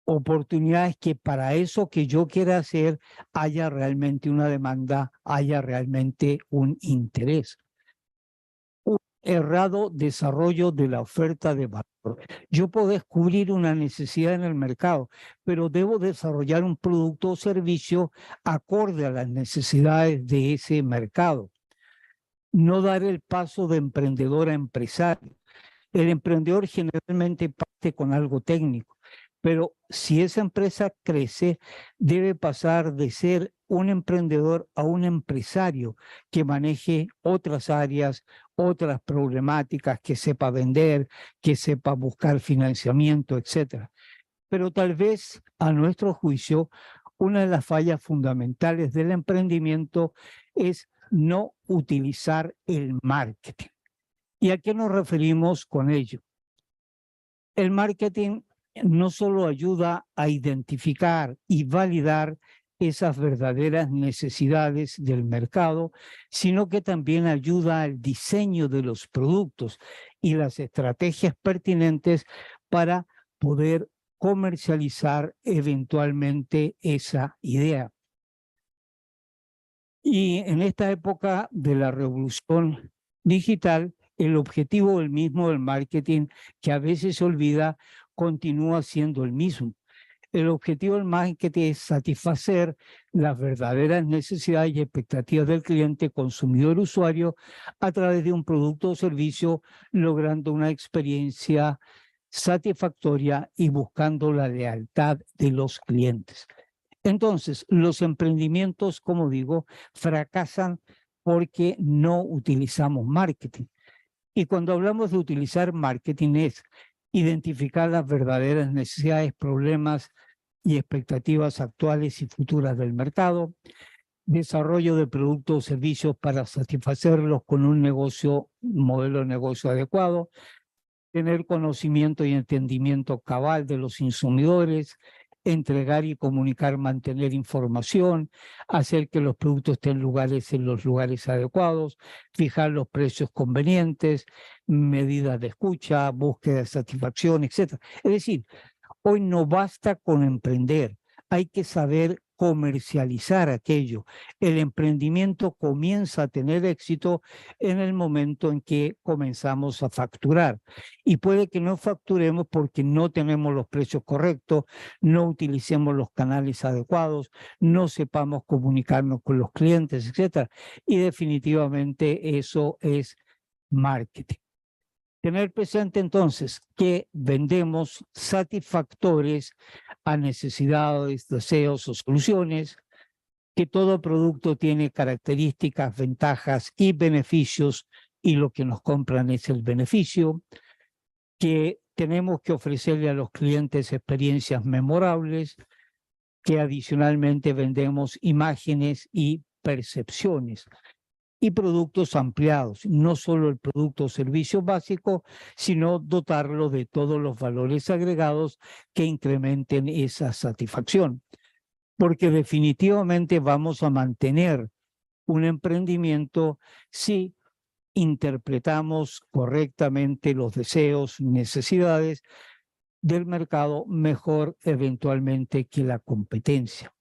Oportunidades que para eso que yo quiera hacer haya realmente una demanda, haya realmente un interés. Un errado desarrollo de la oferta de valor. Yo puedo descubrir una necesidad en el mercado, pero debo desarrollar un producto o servicio acorde a las necesidades de ese mercado. No dar el paso de emprendedor a empresario. El emprendedor generalmente parte con algo técnico, pero si esa empresa crece, debe pasar de ser un emprendedor a un empresario que maneje otras áreas, otras problemáticas, que sepa vender, que sepa buscar financiamiento, etcétera. Pero tal vez, a nuestro juicio, una de las fallas fundamentales del emprendimiento es no utilizar el marketing. ¿Y a qué nos referimos con ello? El marketing no solo ayuda a identificar y validar esas verdaderas necesidades del mercado, sino que también ayuda al diseño de los productos y las estrategias pertinentes para poder comercializar eventualmente esa idea. Y en esta época de la revolución digital, el objetivo del mismo del marketing, que a veces se olvida, continúa siendo el mismo. El objetivo del marketing es satisfacer las verdaderas necesidades y expectativas del cliente, consumidor, usuario, a través de un producto o servicio, logrando una experiencia satisfactoria y buscando la lealtad de los clientes. Entonces, los emprendimientos, como digo, fracasan porque no utilizamos marketing. Y cuando hablamos de utilizar marketing es identificar las verdaderas necesidades, problemas y expectativas actuales y futuras del mercado, desarrollo de productos o servicios para satisfacerlos con un modelo de negocio adecuado, tener conocimiento y entendimiento cabal de los consumidores, entregar y comunicar, mantener información, hacer que los productos estén en los lugares adecuados, fijar los precios convenientes, medidas de escucha, búsqueda de satisfacción, etc. Es decir, hoy no basta con emprender, hay que saber comercializar aquello. El emprendimiento comienza a tener éxito en el momento en que comenzamos a facturar. Y puede que no facturemos porque no tenemos los precios correctos, no utilicemos los canales adecuados, no sepamos comunicarnos con los clientes, etc. Y definitivamente eso es marketing. Tener presente entonces que vendemos satisfactores a necesidades, deseos o soluciones, que todo producto tiene características, ventajas y beneficios, y lo que nos compran es el beneficio, que tenemos que ofrecerle a los clientes experiencias memorables, que adicionalmente vendemos imágenes y percepciones y productos ampliados, no solo el producto o servicio básico, sino dotarlo de todos los valores agregados que incrementen esa satisfacción. Porque definitivamente vamos a mantener un emprendimiento si interpretamos correctamente los deseos, necesidades del mercado mejor eventualmente que la competencia.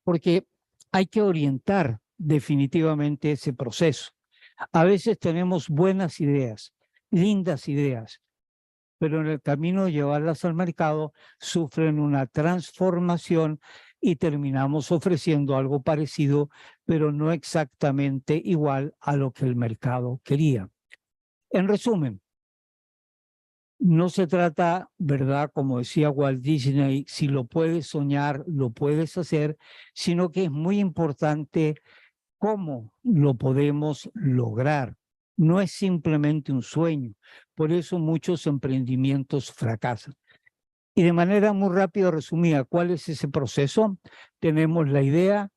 Porque hay que orientar definitivamente ese proceso. A veces tenemos buenas ideas, lindas ideas, pero en el camino de llevarlas al mercado sufren una transformación y terminamos ofreciendo algo parecido, pero no exactamente igual a lo que el mercado quería. En resumen, no se trata, ¿verdad? Como decía Walt Disney, si lo puedes soñar, lo puedes hacer, sino que es muy importante cómo lo podemos lograr. No es simplemente un sueño. Por eso muchos emprendimientos fracasan. Y de manera muy rápida, resumida, ¿cuál es ese proceso? Tenemos la idea,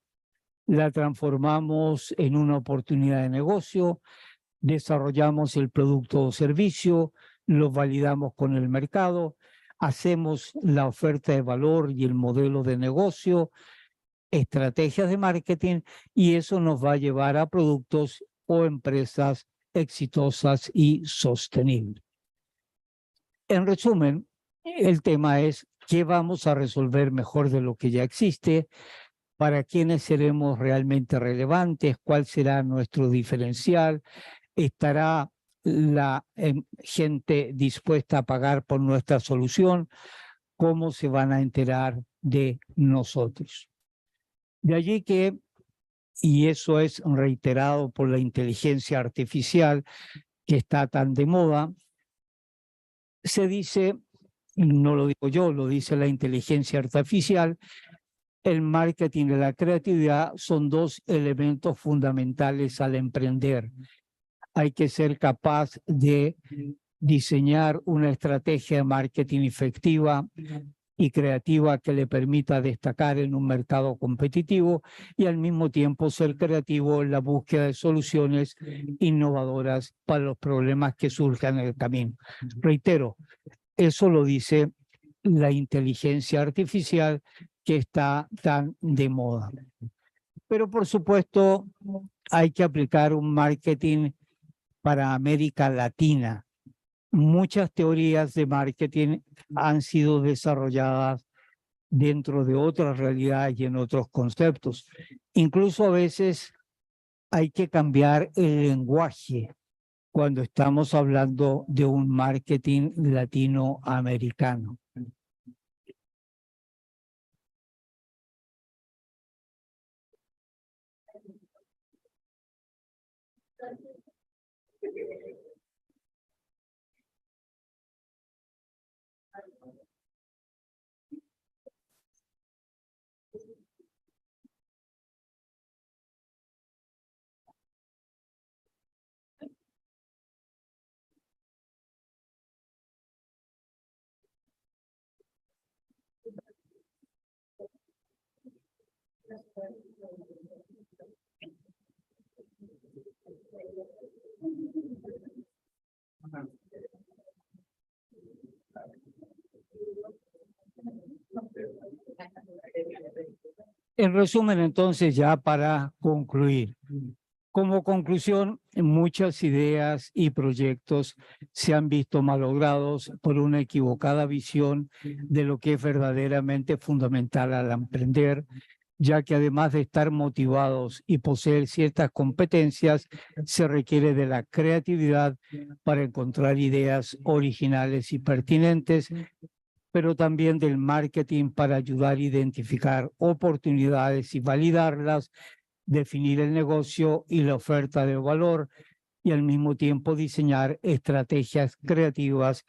la transformamos en una oportunidad de negocio, desarrollamos el producto o servicio, lo validamos con el mercado, hacemos la oferta de valor y el modelo de negocio, estrategias de marketing, y eso nos va a llevar a productos o empresas exitosas y sostenibles. En resumen, el tema es qué vamos a resolver mejor de lo que ya existe, para quiénes seremos realmente relevantes, cuál será nuestro diferencial, estará la gente dispuesta a pagar por nuestra solución, cómo se van a enterar de nosotros. De allí que, y eso es reiterado por la inteligencia artificial que está tan de moda, se dice, no lo digo yo, lo dice la inteligencia artificial, el marketing y la creatividad son dos elementos fundamentales al emprender. hay que ser capaz de diseñar una estrategia de marketing efectiva y creativa que le permita destacar en un mercado competitivo y al mismo tiempo ser creativo en la búsqueda de soluciones innovadoras para los problemas que surjan en el camino. Reitero, eso lo dice la inteligencia artificial que está tan de moda. Pero por supuesto hay que aplicar un marketing para América Latina. Muchas teorías de marketing han sido desarrolladas dentro de otras realidades y en otros conceptos. Incluso a veces hay que cambiar el lenguaje cuando estamos hablando de un marketing latinoamericano. En resumen, entonces, ya para concluir. Como conclusión, muchas ideas y proyectos se han visto malogrados por una equivocada visión de lo que es verdaderamente fundamental al emprender, ya que además de estar motivados y poseer ciertas competencias, se requiere de la creatividad para encontrar ideas originales y pertinentes, pero también del marketing para ayudar a identificar oportunidades y validarlas, definir el negocio y la oferta de valor y al mismo tiempo diseñar estrategias creativas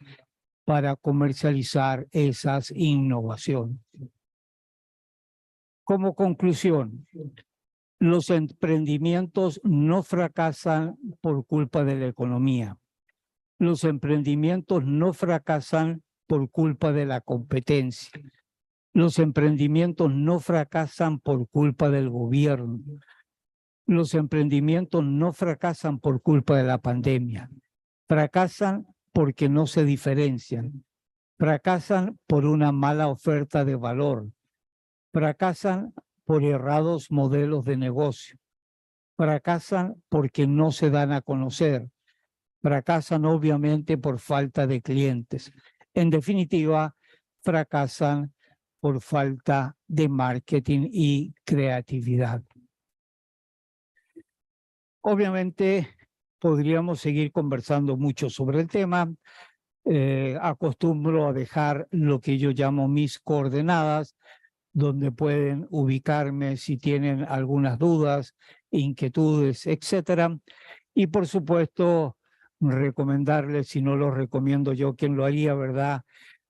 para comercializar esas innovaciones. Como conclusión, los emprendimientos no fracasan por culpa de la economía. Los emprendimientos no fracasan por culpa de la competencia. Los emprendimientos no fracasan por culpa del gobierno. Los emprendimientos no fracasan por culpa de la pandemia. Fracasan porque no se diferencian. Fracasan por una mala oferta de valor. Fracasan por errados modelos de negocio. Fracasan porque no se dan a conocer. Fracasan obviamente por falta de clientes. En definitiva, fracasan por falta de marketing y creatividad. Obviamente podríamos seguir conversando mucho sobre el tema. Acostumbro a dejar lo que yo llamo mis coordenadas, donde pueden ubicarme si tienen algunas dudas, inquietudes, etcétera. Y por supuesto, recomendarles, si no los recomiendo yo, quien lo haría, ¿verdad?,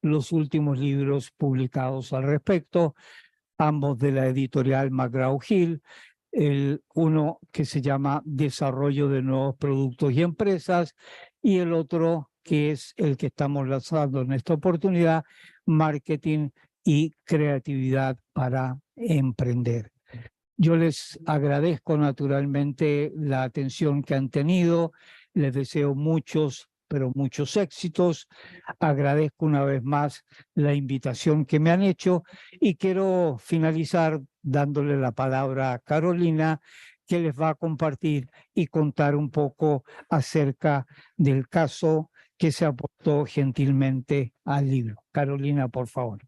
los últimos libros publicados al respecto, ambos de la editorial McGraw-Hill, uno que se llama Desarrollo de Nuevos Productos y Empresas, y el otro que es el que estamos lanzando en esta oportunidad, Marketing y Creatividad para Emprender. Yo les agradezco naturalmente la atención que han tenido, les deseo muchos, pero muchos éxitos. Agradezco una vez más la invitación que me han hecho y quiero finalizar dándole la palabra a Carolina, que les va a compartir y contar un poco acerca del caso que se aportó gentilmente al libro. Carolina, por favor.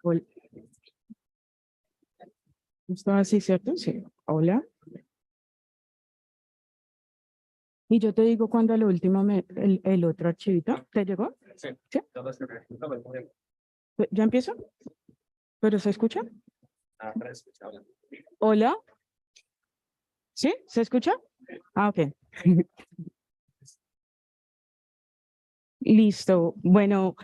Hola. ¿Está así, cierto? Sí. Hola. Y yo te digo cuando lo último el otro archivito, ¿te llegó? Sí. ¿Sí? ¿Ya empiezo? ¿Pero se escucha? Hola. ¿Sí? ¿Se escucha? Ah, ok. Listo. Bueno,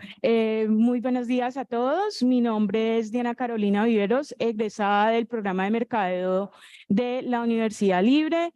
muy buenos días a todos. Mi nombre es Diana Carolina Viveros, egresada del programa de mercadeo de la Universidad Libre,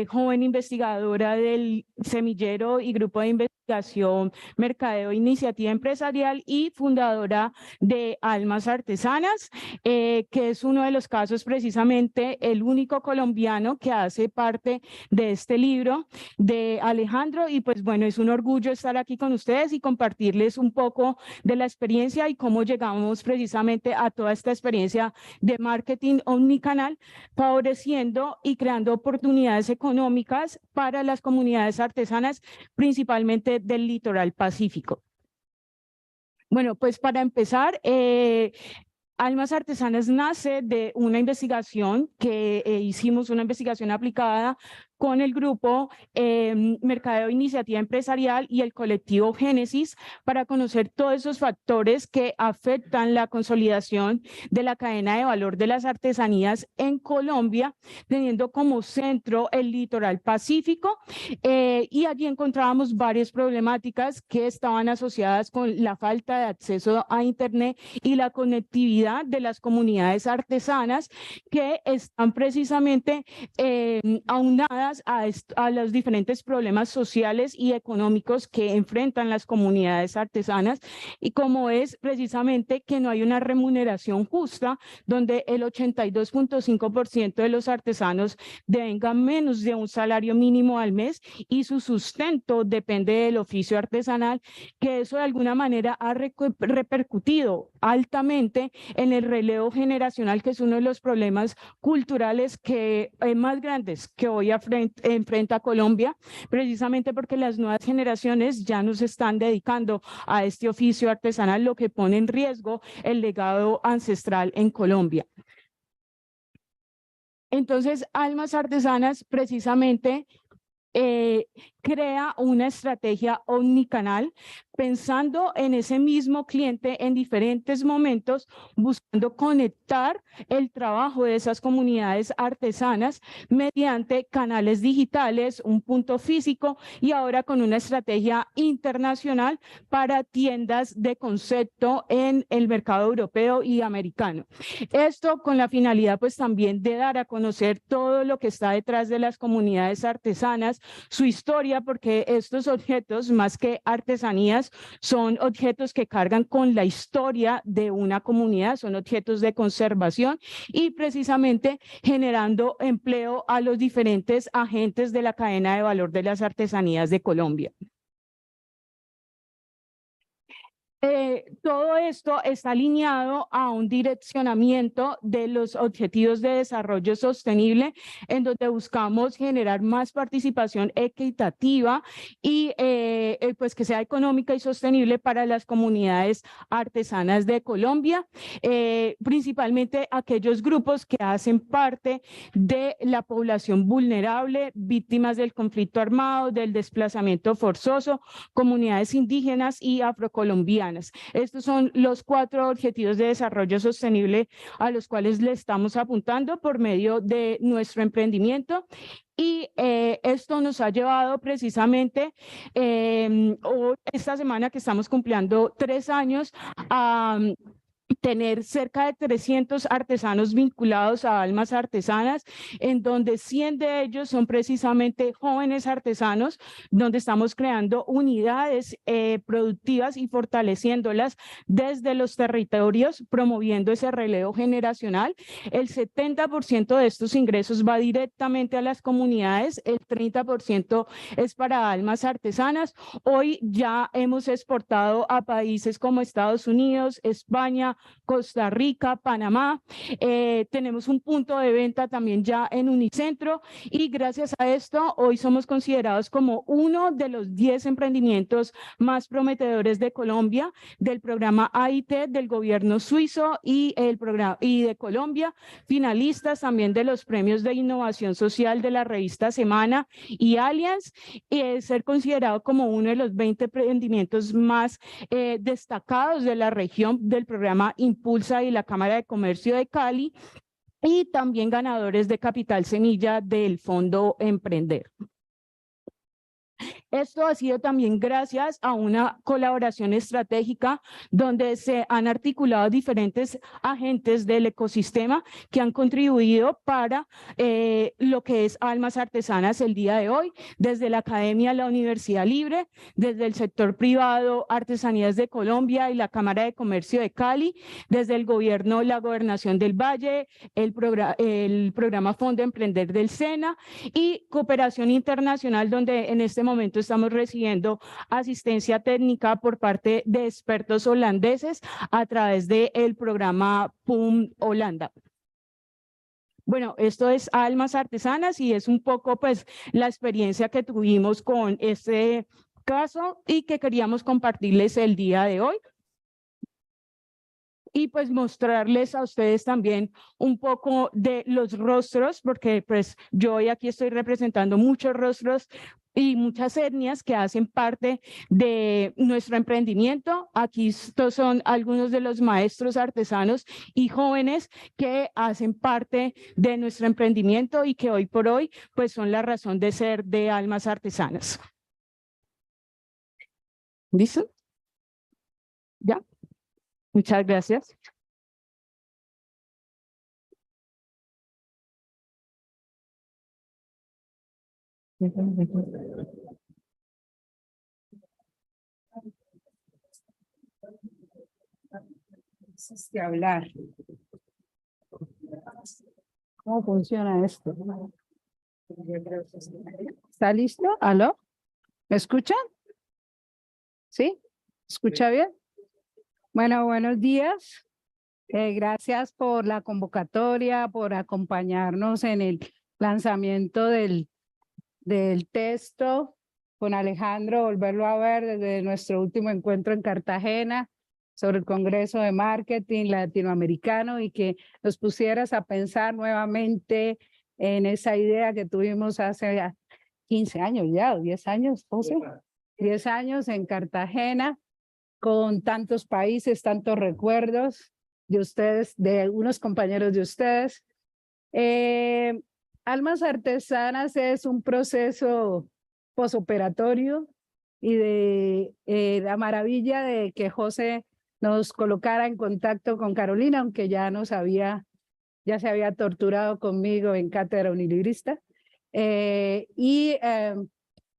joven investigadora del semillero y grupo de investigación Mercadeo Iniciativa Empresarial y fundadora de Almas Artesanas, que es uno de los casos precisamente el único colombiano que hace parte de este libro de Alejandro. Y pues bueno, es un orgullo estar aquí con ustedes y compartirles un poco de la experiencia y cómo llegamos precisamente a toda esta experiencia de marketing omnicanal, favoreciendo y creando oportunidades económicas para las comunidades artesanas, principalmente del litoral pacífico. Bueno, pues para empezar, Almas Artesanas nace de una investigación que hicimos, una investigación aplicada con el grupo Mercadeo Iniciativa Empresarial y el colectivo Génesis para conocer todos esos factores que afectan la consolidación de la cadena de valor de las artesanías en Colombia, teniendo como centro el litoral pacífico, y allí encontrábamos varias problemáticas que estaban asociadas con la falta de acceso a Internet y la conectividad de las comunidades artesanas que están precisamente aunadas a los diferentes problemas sociales y económicos que enfrentan las comunidades artesanas, y como es precisamente que no hay una remuneración justa, donde el 82.5% de los artesanos devengan menos de un salario mínimo al mes y su sustento depende del oficio artesanal, que eso de alguna manera ha repercutido altamente en el relevo generacional, que es uno de los problemas culturales que más grandes que hoy enfrenta Colombia, precisamente porque las nuevas generaciones ya no se están dedicando a este oficio artesanal, lo que pone en riesgo el legado ancestral en Colombia. Entonces, Almas Artesanas precisamente crea una estrategia omnicanal, pensando en ese mismo cliente en diferentes momentos, buscando conectar el trabajo de esas comunidades artesanas mediante canales digitales, un punto físico y ahora con una estrategia internacional para tiendas de concepto en el mercado europeo y americano. Esto con la finalidad pues también de dar a conocer todo lo que está detrás de las comunidades artesanas, su historia, porque estos objetos, más que artesanías, son objetos que cargan con la historia de una comunidad, son objetos de conservación y precisamente generando empleo a los diferentes agentes de la cadena de valor de las artesanías de Colombia. Todo esto está alineado a un direccionamiento de los objetivos de desarrollo sostenible, en donde buscamos generar más participación equitativa y pues que sea económica y sostenible para las comunidades artesanas de Colombia, principalmente aquellos grupos que hacen parte de la población vulnerable, víctimas del conflicto armado, del desplazamiento forzoso, comunidades indígenas y afrocolombianas. Estos son los 4 objetivos de desarrollo sostenible a los cuales le estamos apuntando por medio de nuestro emprendimiento. Y esto nos ha llevado precisamente esta semana que estamos cumpliendo 3 años a tener cerca de 300 artesanos vinculados a Almas Artesanas, en donde 100 de ellos son precisamente jóvenes artesanos, donde estamos creando unidades productivas y fortaleciéndolas desde los territorios, promoviendo ese relevo generacional. El 70% de estos ingresos va directamente a las comunidades, el 30% es para Almas Artesanas. Hoy ya hemos exportado a países como Estados Unidos, España, Colombia, Costa Rica, Panamá. Tenemos un punto de venta también ya en Unicentro y gracias a esto hoy somos considerados como uno de los 10 emprendimientos más prometedores de Colombia, del programa AIT del gobierno suizo y de Colombia, finalistas también de los premios de innovación social de la revista Semana y Allianz, y ser considerado como uno de los 20 emprendimientos más destacados de la región del programa Impulsa y la Cámara de Comercio de Cali, y también ganadores de Capital Semilla del Fondo Emprender. Esto ha sido también gracias a una colaboración estratégica donde se han articulado diferentes agentes del ecosistema que han contribuido para lo que es Almas Artesanas el día de hoy, desde la Academia, la Universidad Libre, desde el sector privado, Artesanías de Colombia y la Cámara de Comercio de Cali, desde el gobierno, la Gobernación del Valle, el programa Fondo Emprender del SENA y Cooperación Internacional, donde en este momento estamos recibiendo asistencia técnica por parte de expertos holandeses a través del programa PUM Holanda. Bueno, esto es Almas Artesanas y es un poco pues la experiencia que tuvimos con este caso y que queríamos compartirles el día de hoy. Y pues mostrarles a ustedes también un poco de los rostros, porque pues yo hoy aquí estoy representando muchos rostros y muchas etnias que hacen parte de nuestro emprendimiento. Aquí estos son algunos de los maestros artesanos y jóvenes que hacen parte de nuestro emprendimiento y que hoy por hoy pues son la razón de ser de Almas Artesanas. ¿Listo? ¿Ya? Muchas gracias. Que hablar. ¿Cómo funciona esto? ¿Está listo? ¿Aló? ¿Me escuchan? ¿Sí? ¿Escucha bien? Bueno, buenos días. Gracias por la convocatoria, por acompañarnos en el lanzamiento del texto con Alejandro, volverlo a ver desde nuestro último encuentro en Cartagena sobre el Congreso de Marketing Latinoamericano y que nos pusieras a pensar nuevamente en esa idea que tuvimos hace 15 años ya, 10 años, José, 10 años en Cartagena, con tantos países, tantos recuerdos de ustedes, de unos compañeros de ustedes. Almas Artesanas es un proceso posoperatorio y de la maravilla de que José nos colocara en contacto con Carolina, aunque ya se había torturado conmigo en cátedra unilibrista.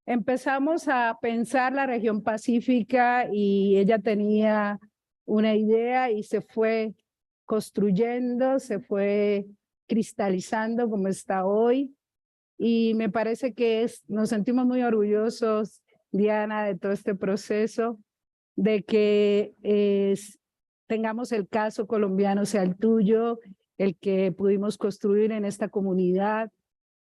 Empezamos a pensar la región pacífica y ella tenía una idea y se fue construyendo, se fue cristalizando como está hoy. Y me parece que nos sentimos muy orgullosos, Diana, de todo este proceso, de que tengamos el caso colombiano sea el tuyo, el que pudimos construir en esta comunidad,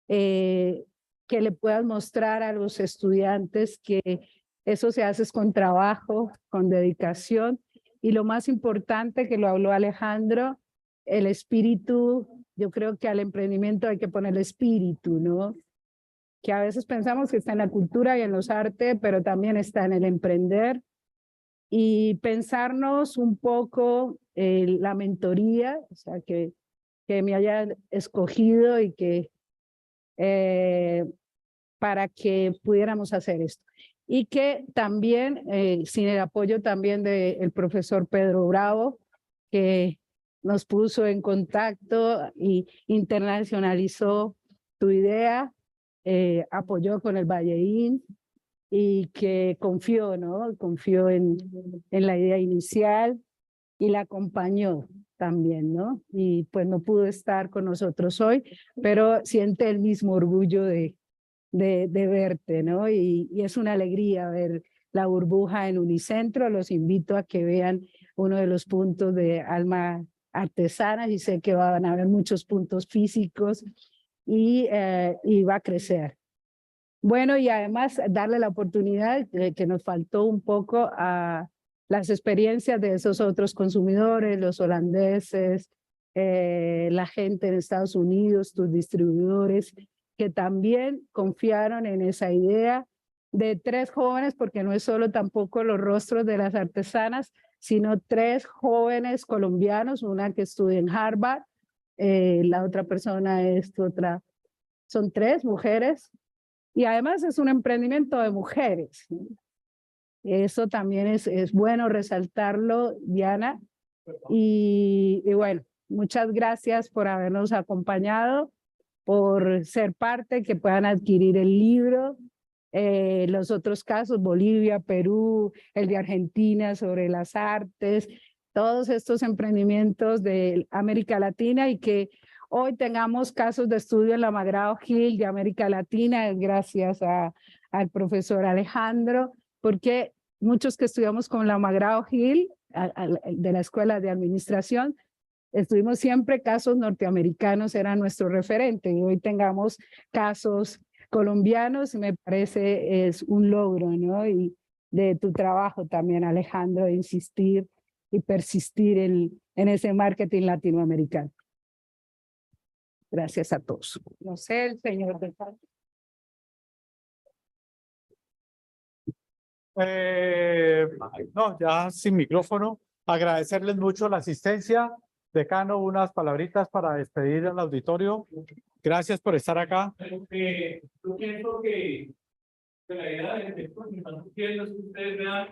que le puedas mostrar a los estudiantes que eso se hace con trabajo, con dedicación, y lo más importante que lo habló Alejandro, el espíritu. Yo creo que al emprendimiento hay que poner el espíritu, ¿no? Que a veces pensamos que está en la cultura y en los artes, pero también está en el emprender. Y pensarnos un poco la mentoría, o sea, que me hayan escogido y que para que pudiéramos hacer esto. Y que también, sin el apoyo también del profesor Pedro Bravo, que nos puso en contacto y internacionalizó tu idea, apoyó con el Valleín y que confió, ¿no? Confió en la idea inicial y la acompañó también, ¿no? Y pues no pudo estar con nosotros hoy, pero siente el mismo orgullo de verte, ¿no? Y es una alegría ver la burbuja en Unicentro. Los invito a que vean uno de los puntos de Alma Artesana y sé que van a haber muchos puntos físicos y va a crecer. Bueno, y además darle la oportunidad que nos faltó un poco a las experiencias de esos otros consumidores, los holandeses, la gente en Estados Unidos, tus distribuidores, que también confiaron en esa idea de 3 jóvenes, porque no es solo tampoco los rostros de las artesanas, sino 3 jóvenes colombianos, una que estudia en Harvard, la otra persona es otra, son 3 mujeres, y además es un emprendimiento de mujeres. Eso también es bueno resaltarlo, Diana. Y bueno, muchas gracias por habernos acompañado, por ser parte, que puedan adquirir el libro. Los otros casos, Bolivia, Perú, el de Argentina sobre las artes, todos estos emprendimientos de América Latina y que hoy tengamos casos de estudio en la McGraw-Hill de América Latina, gracias al profesor Alejandro, porque muchos que estudiamos con la McGraw-Hill de la Escuela de Administración, estuvimos siempre casos norteamericanos, era nuestro referente, y hoy tengamos casos colombianos, me parece es un logro, ¿no? Y de tu trabajo también, Alejandro, de insistir y persistir en ese marketing latinoamericano. Gracias a todos. No sé, el señor de No, ya sin micrófono. Agradecerles mucho la asistencia. Decano, unas palabritas para despedir al auditorio. Gracias por estar acá. Yo pienso que la idea de esto que están haciendo es que ustedes vean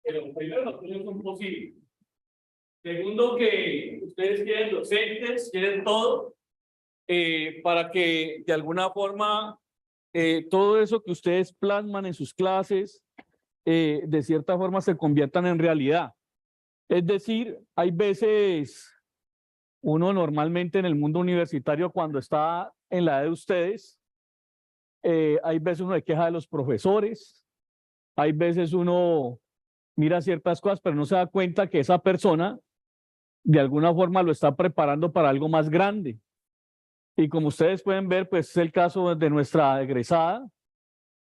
que primero los cosas son posibles. Segundo, que ustedes quieren docentes, quieren todo, para que de alguna forma todo eso que ustedes plasman en sus clases, de cierta forma se conviertan en realidad. Es decir, hay veces uno normalmente en el mundo universitario cuando está en la edad de ustedes, hay veces uno se queja de los profesores, hay veces uno mira ciertas cosas, pero no se da cuenta que esa persona de alguna forma lo está preparando para algo más grande. Y como ustedes pueden ver, pues es el caso de nuestra egresada,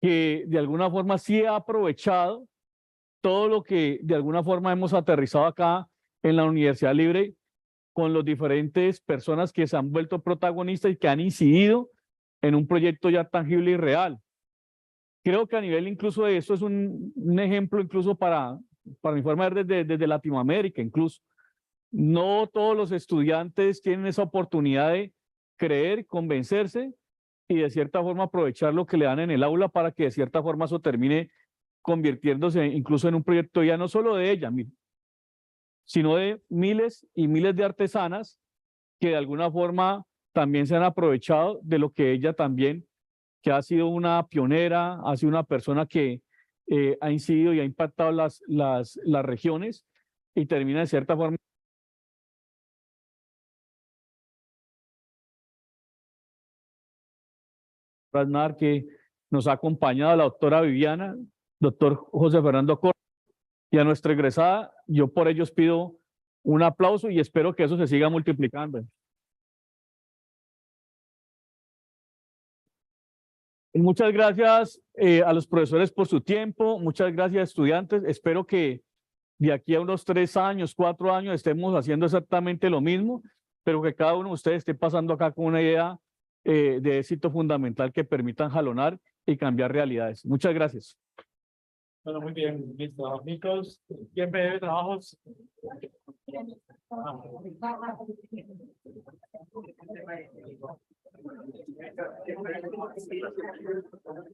que de alguna forma sí ha aprovechado todo lo que de alguna forma hemos aterrizado acá en la Universidad Libre con las diferentes personas que se han vuelto protagonistas y que han incidido en un proyecto ya tangible y real. Creo que a nivel incluso de esto es un ejemplo incluso para mi forma de ver desde Latinoamérica incluso. No todos los estudiantes tienen esa oportunidad de creer, convencerse y de cierta forma aprovechar lo que le dan en el aula para que de cierta forma eso termine convirtiéndose incluso en un proyecto ya no solo de ella, sino de miles y miles de artesanas que de alguna forma también se han aprovechado de lo que ella también, que ha sido una pionera, ha sido una persona que ha incidido y ha impactado las regiones y termina de cierta forma que nos ha acompañado, la doctora Viviana, doctor José Fernando Córdoba, y a nuestra egresada, yo por ellos pido un aplauso y espero que eso se siga multiplicando. Muchas gracias a los profesores por su tiempo, muchas gracias estudiantes, espero que de aquí a unos 3 años, 4 años estemos haciendo exactamente lo mismo, pero que cada uno de ustedes esté pasando acá con una idea de éxito fundamental que permitan jalonar y cambiar realidades. Muchas gracias. Bueno, muy bien, listo. Amigos, ¿quién ve trabajos?